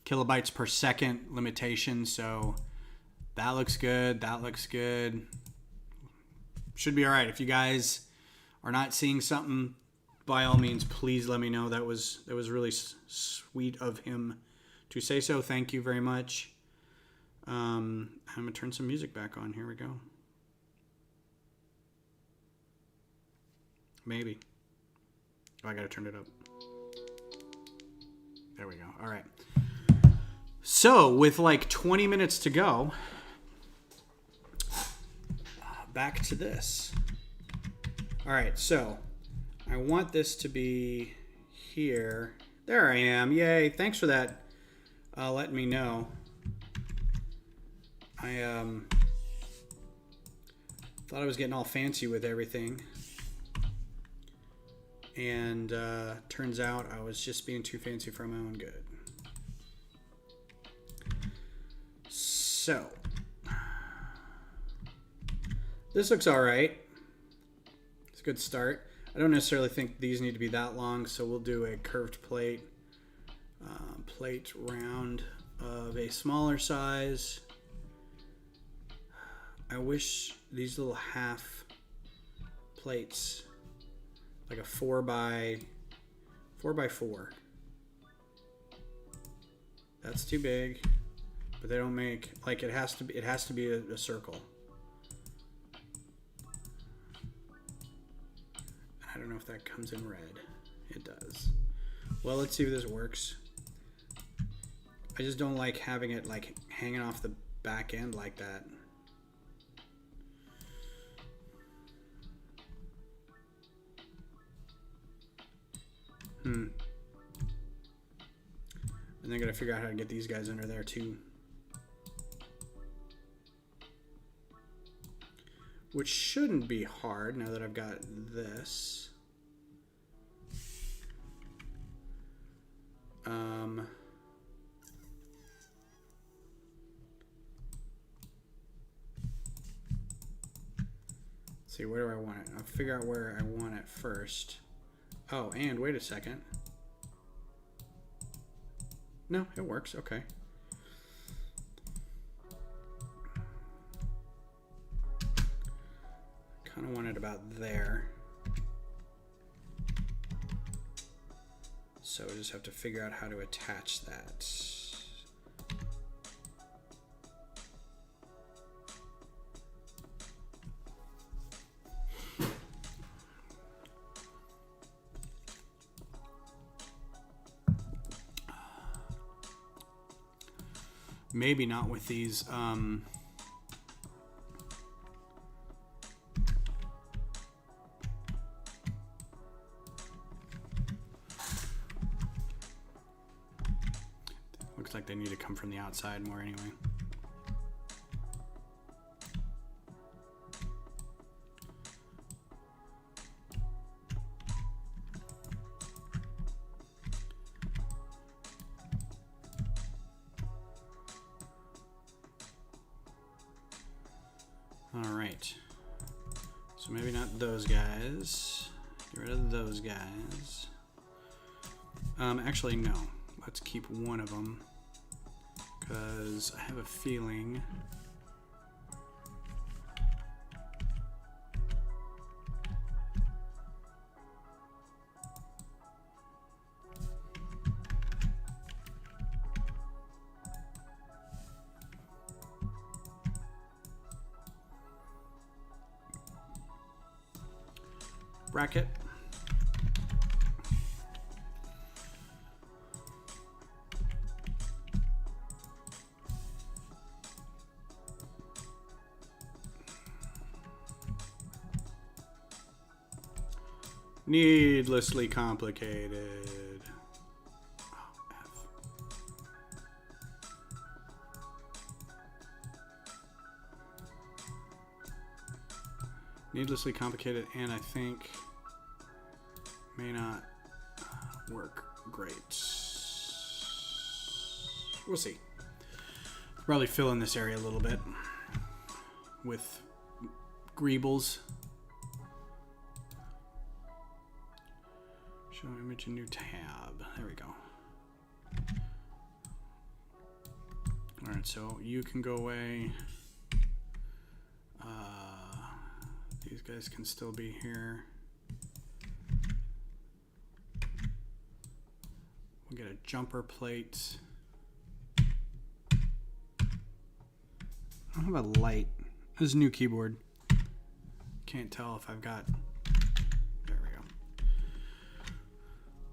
kilobytes per second limitation. So that looks good. That looks good. Should be all right. If you guys are not seeing something, by all means, please let me know. That was really sweet of him to say so. Thank you very much. I'm going to turn some music back on. Here we go. Maybe. Oh, I got to turn it up. There we go. All right. So, with like 20 minutes to go, back to this. All right. So, I want this to be here. There I am. Yay. Thanks for that. Letting me know. I thought I was getting all fancy with everything, and turns out I was just being too fancy for my own good. So this looks all right. It's a good start. I don't necessarily think these need to be that long, so we'll do a curved plate. Plate round of a smaller size. I wish these little half plates, like a 4x4. That's too big, but they don't make, like, it has to be a circle. And I don't know if that comes in red. It does. Well, let's see if this works. I just don't like having it like hanging off the back end like that. And then I gotta figure out how to get these guys under there too. Which shouldn't be hard now that I've got this. Let's see, where do I want it? I'll figure out where I want it first. Oh, and wait a second. No, it works. Okay. Kind of want it about there. So I just have to figure out how to attach that. Maybe not with these looks like they need to come from the outside more anyway. Alright, so maybe not those guys. Get rid of those guys. Actually, no. Let's keep one of them, because I have a feeling bracket. Needlessly complicated. Oh, F. Needlessly complicated, and I think may not work great. We'll see. Probably fill in this area a little bit with greebles. Show image, a new tab. There we go. Alright, so you can go away. These guys can still be here. We'll get a jumper plate. I don't have a light. This is a new keyboard. Can't tell if I've got... There we go.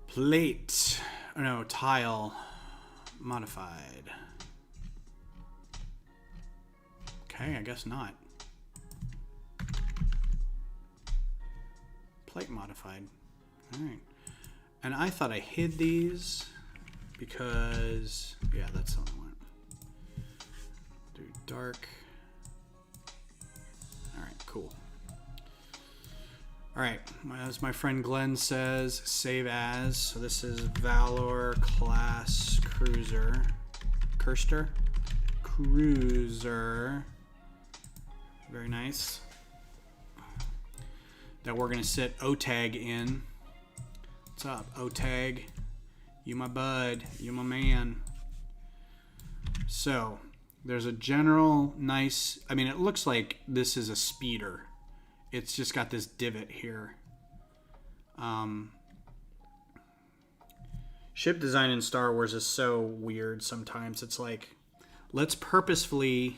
Plate. Oh no, tile. Modified. Okay, I guess not. Plate modified. Alright. And I thought I hid these because... Yeah, that's the one I want. Do dark. Alright, cool. Alright, as my friend Glenn says, save as. So this is Valor class cruiser. Kirster? Cruiser. Very nice. That we're going to set OTAG in. What's up, OTAG? You my bud. You my man. So, there's a general nice... I mean, it looks like this is a speeder. It's just got this divot here. Ship design in Star Wars is so weird sometimes. It's like, let's purposefully...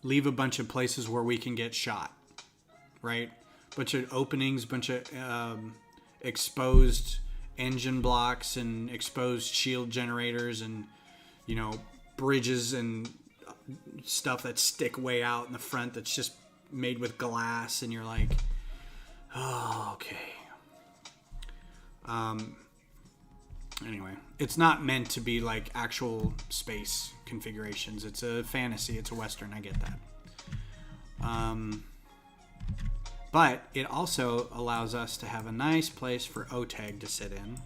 leave a bunch of places where we can get shot. right? Bunch of openings, bunch of exposed engine blocks and exposed shield generators and, you know, bridges and stuff that stick way out in the front that's just made with glass, and you're like, oh, okay. Anyway, it's not meant to be like actual space configurations. It's a fantasy. It's a Western. I get that. But it also allows us to have a nice place for OTAG to sit in,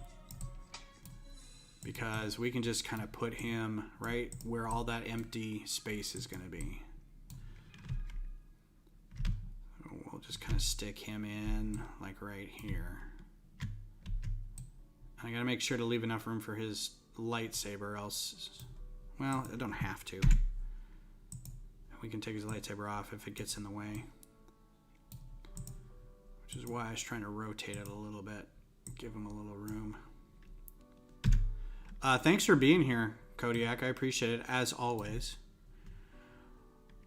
because we can just kind of put him right where all that empty space is going to be. We'll just kind of stick him in like right here. I got to make sure to leave enough room for his lightsaber, else, well, I don't have to. We can take his lightsaber off if it gets in the way. Which is why I was trying to rotate it a little bit. Give him a little room. Thanks for being here, Kodiak. I appreciate it, as always.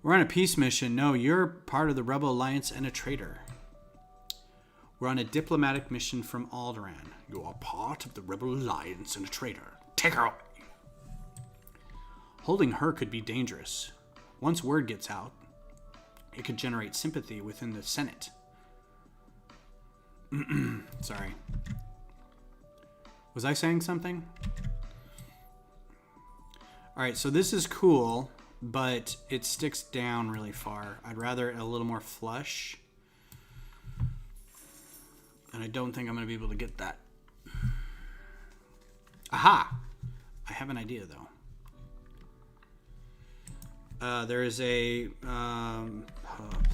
We're on a peace mission. No, you're part of the Rebel Alliance and a traitor. We're on a diplomatic mission from Alderaan. You are part of the Rebel Alliance and a traitor. Take her away. Holding her could be dangerous. Once word gets out, it could generate sympathy within the Senate. Sorry. Was I saying something? Alright, so this is cool, but it sticks down really far. I'd rather it a little more flush. And I don't think I'm going to be able to get that. Aha! I have an idea, though. There is a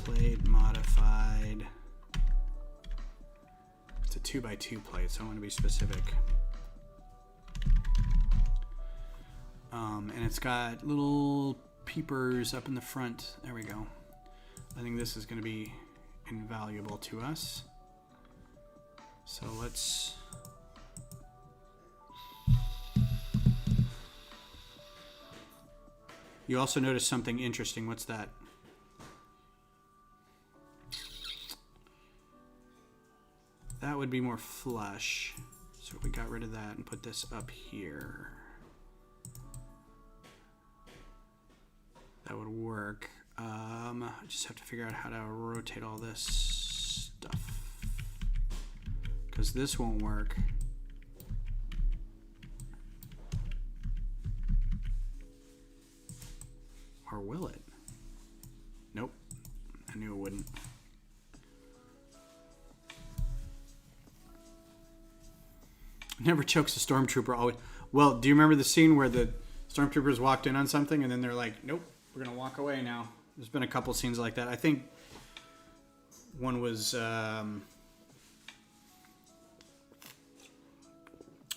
plate modified. It's a 2x2 plate, so I want to be specific. And it's got little peepers up in the front. There we go. I think this is going to be invaluable to us. So let's... You also notice something interesting. What's that? That would be more flush. So if we got rid of that and put this up here, that would work. I just have to figure out how to rotate all this stuff, because this won't work. Or will it? Nope. I knew it wouldn't. Never chokes a stormtrooper. Always. Well, do you remember the scene where the stormtroopers walked in on something and then they're like, nope, we're going to walk away now? There's been a couple scenes like that. I think one was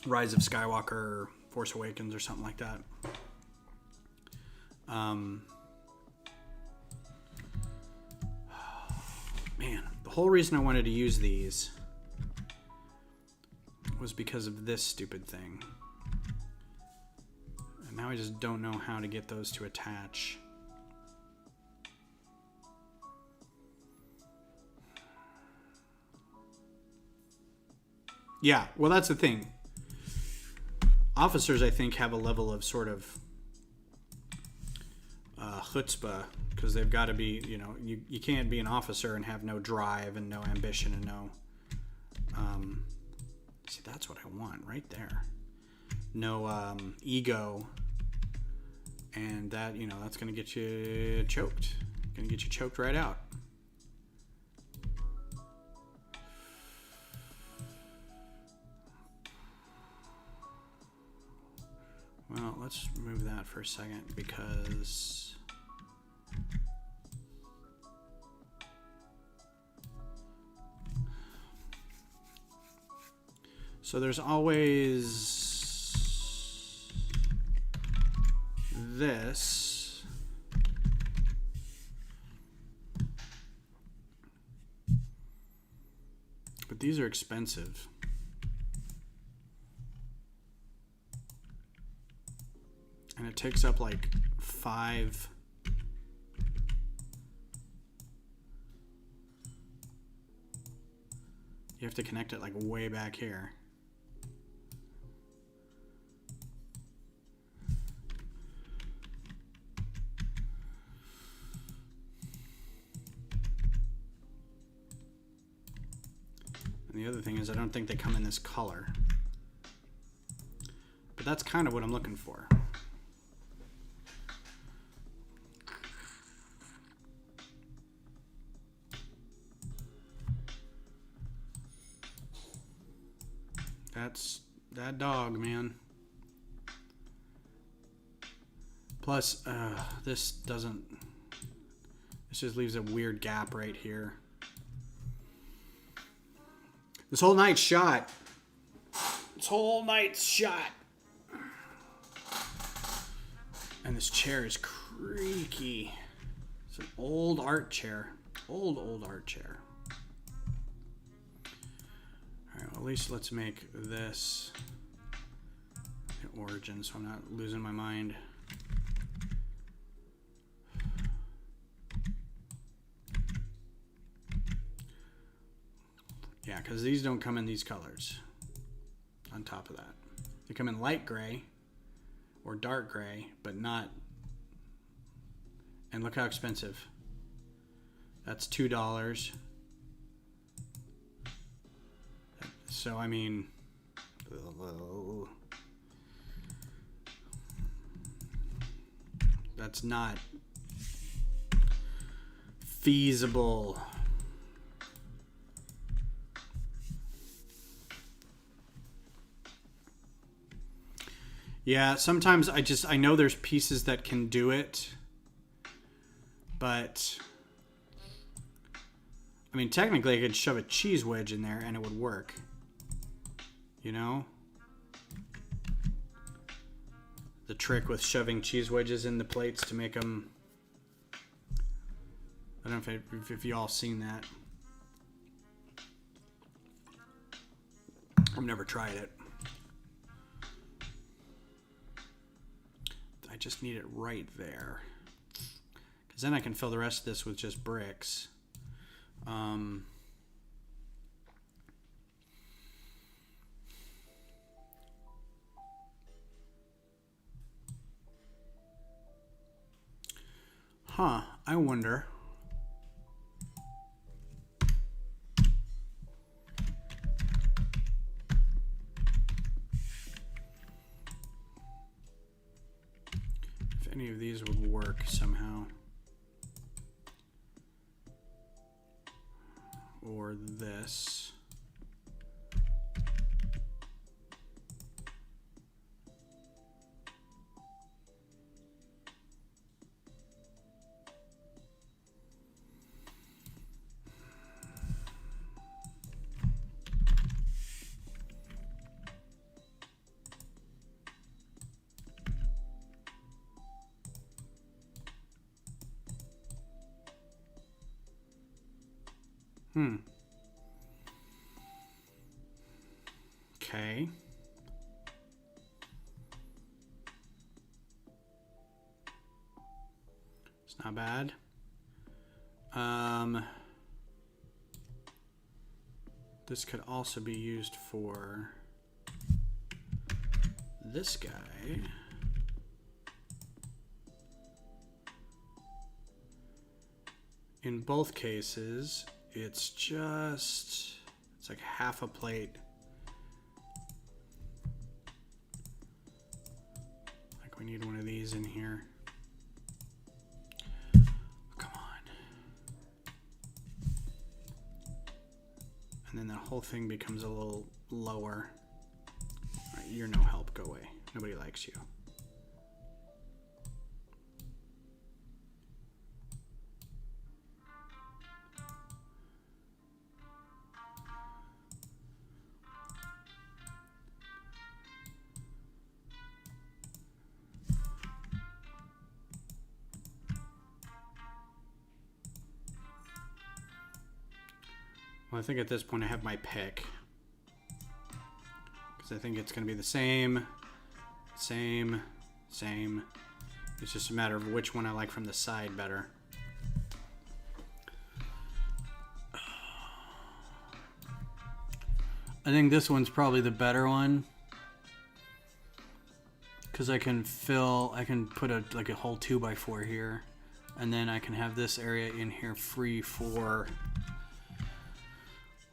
Rise of Skywalker, Force Awakens, or something like that. Man, the whole reason I wanted to use these was because of this stupid thing. And now I just don't know how to get those to attach. Yeah, well, that's the thing. Officers, I think, have a level of sort of chutzpah, because they've got to be, you know, you can't be an officer and have no drive and no ambition and no... see, that's what I want right there. No ego, and that, you know, that's going to get you choked. Going to get you choked right out. Well, let's move that for a second, because... So there's always this. But these are expensive. And it takes up like 5 You have to connect it like way back here. And the other thing is I don't think they come in this color. But that's kind of what I'm looking for. That's that dog, man. Plus, this just leaves a weird gap right here. This whole night's shot. This whole night's shot. And this chair is creaky. It's an old art chair. Old art chair. Alright, well, at least let's make this the origin so I'm not losing my mind. Yeah, because these don't come in these colors on top of that. They come in light gray or dark gray, but not... And look how expensive. That's $2. So, I mean... That's not feasible. Yeah, sometimes I know there's pieces that can do it, but I mean, technically I could shove a cheese wedge in there and it would work, you know? The trick with shoving cheese wedges in the plates to make them, I don't know if you all seen that. I've never tried it. I just need it right there, because then I can fill the rest of this with just bricks. I wonder. Any of these would work somehow. Or this. Okay. It's not bad. This could also be used for this guy. In both cases, it's like half a plate. Like we need one of these in here. Come on. And then the whole thing becomes a little lower. All right, you're no help, go away. Nobody likes you. Well, I think at this point I have my pick. Because I think it's going to be the same. It's just a matter of which one I like from the side better. I think this one's probably the better one. Because I can put a whole 2x4 here. And then I can have this area in here free for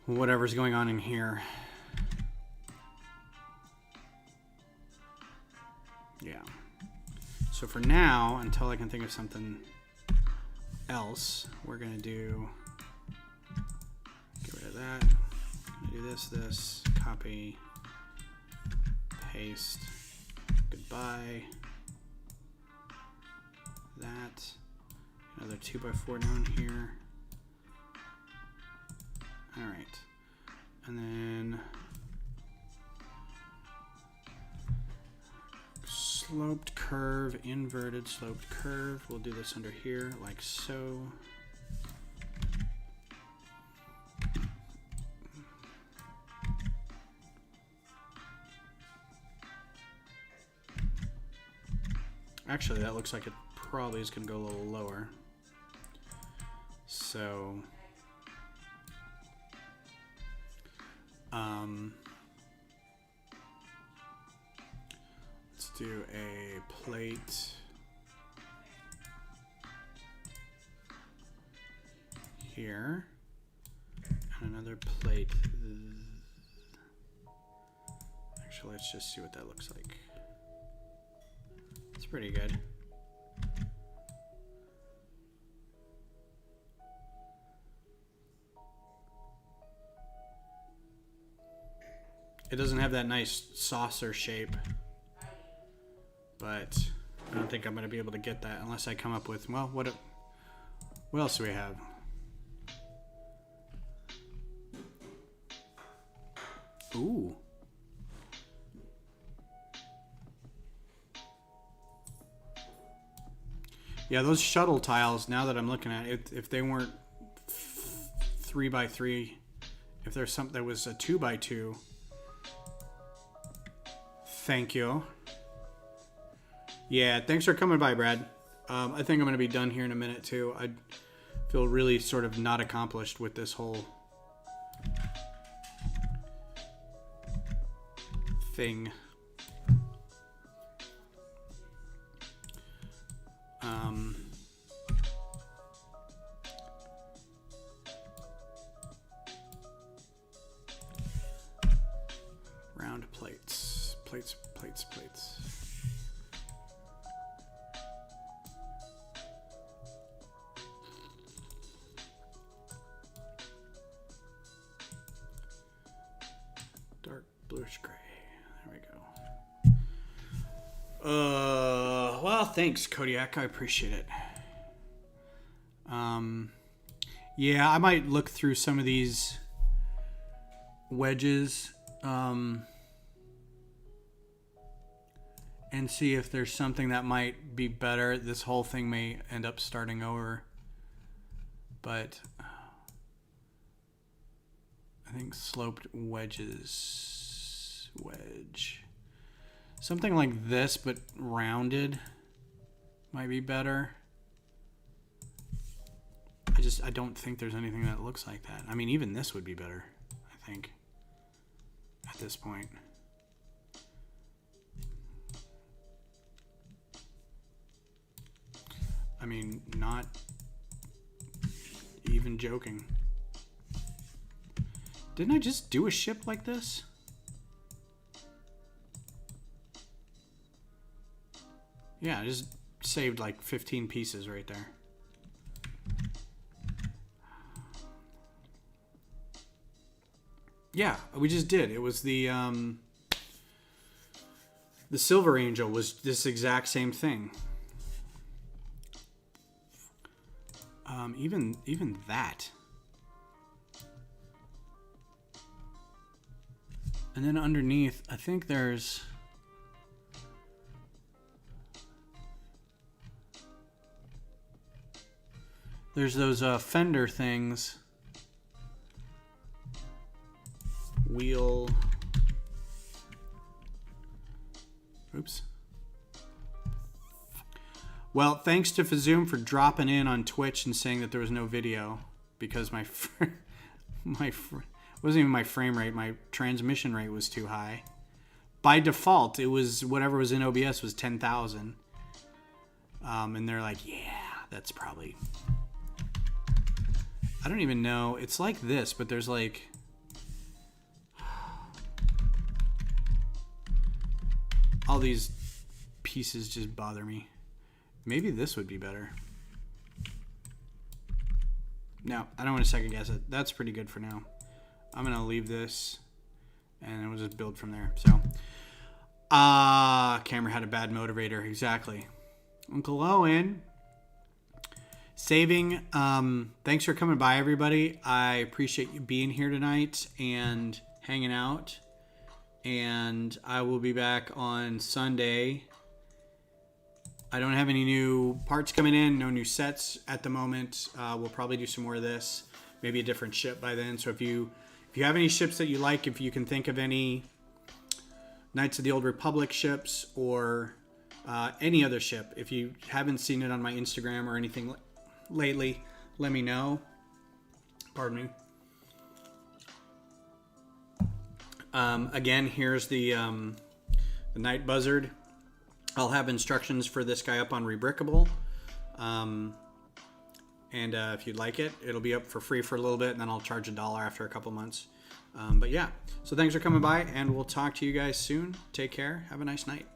whatever's going on in here. Yeah. So for now, until I can think of something else, we're going to get rid of that. I'm going to do this, copy, paste, goodbye, that, another 2x4 down here. All right. And then sloped curve, inverted sloped curve. We'll do this under here like so. Actually, that looks like it probably is going to go a little lower. So, let's do a plate here and another plate. Actually, let's just see what that looks like. It's pretty good. It doesn't have that nice saucer shape, but I don't think I'm going to be able to get that unless I come up with, well, what else do we have? Ooh. Yeah, those shuttle tiles, now that I'm looking at it, if they weren't 3x3, if there's something that was a 2x2, thank you. Yeah, thanks for coming by, Brad. I think I'm going to be done here in a minute, too. I feel really sort of not accomplished with this whole thing. Round plates. Plates. Dark bluish gray. There we go. Well, thanks, Kodiak. I appreciate it. Yeah, I might look through some of these wedges, and see if there's something that might be better. This whole thing may end up starting over, but I think sloped wedges, something like this but rounded might be better. I don't think there's anything that looks like that. I mean, even this would be better, I think, at this point. I mean, not even joking. Didn't I just do a ship like this? Yeah, I just saved like 15 pieces right there. Yeah, we just did. It was the Silver Angel was this exact same thing. Even that. And then underneath, I think there's those fender things. Wheel. Oops. Well, thanks to Fazoom for dropping in on Twitch and saying that there was no video, because my wasn't even my frame rate. My transmission rate was too high. By default, it was whatever was in OBS was 10,000. And they're like, yeah, that's probably... I don't even know. It's like this, but there's like... all these pieces just bother me. Maybe this would be better. No, I don't want to second guess it. That's pretty good for now. I'm going to leave this and we'll just build from there. So, camera had a bad motivator. Exactly. Uncle Owen. Saving. Thanks for coming by, everybody. I appreciate you being here tonight and hanging out. And I will be back on Sunday. I don't have any new parts coming in, no new sets at the moment. We'll probably do some more of this, maybe a different ship by then. So if you have any ships that you like, if you can think of any Knights of the Old Republic ships or any other ship, if you haven't seen it on my Instagram or anything lately, let me know. Pardon me. Again, here's the Night Buzzard. I'll have instructions for this guy up on Rebrickable. And if you'd like it, it'll be up for free for a little bit, and then I'll charge $1 after a couple months. But yeah, so thanks for coming by, and we'll talk to you guys soon. Take care. Have a nice night.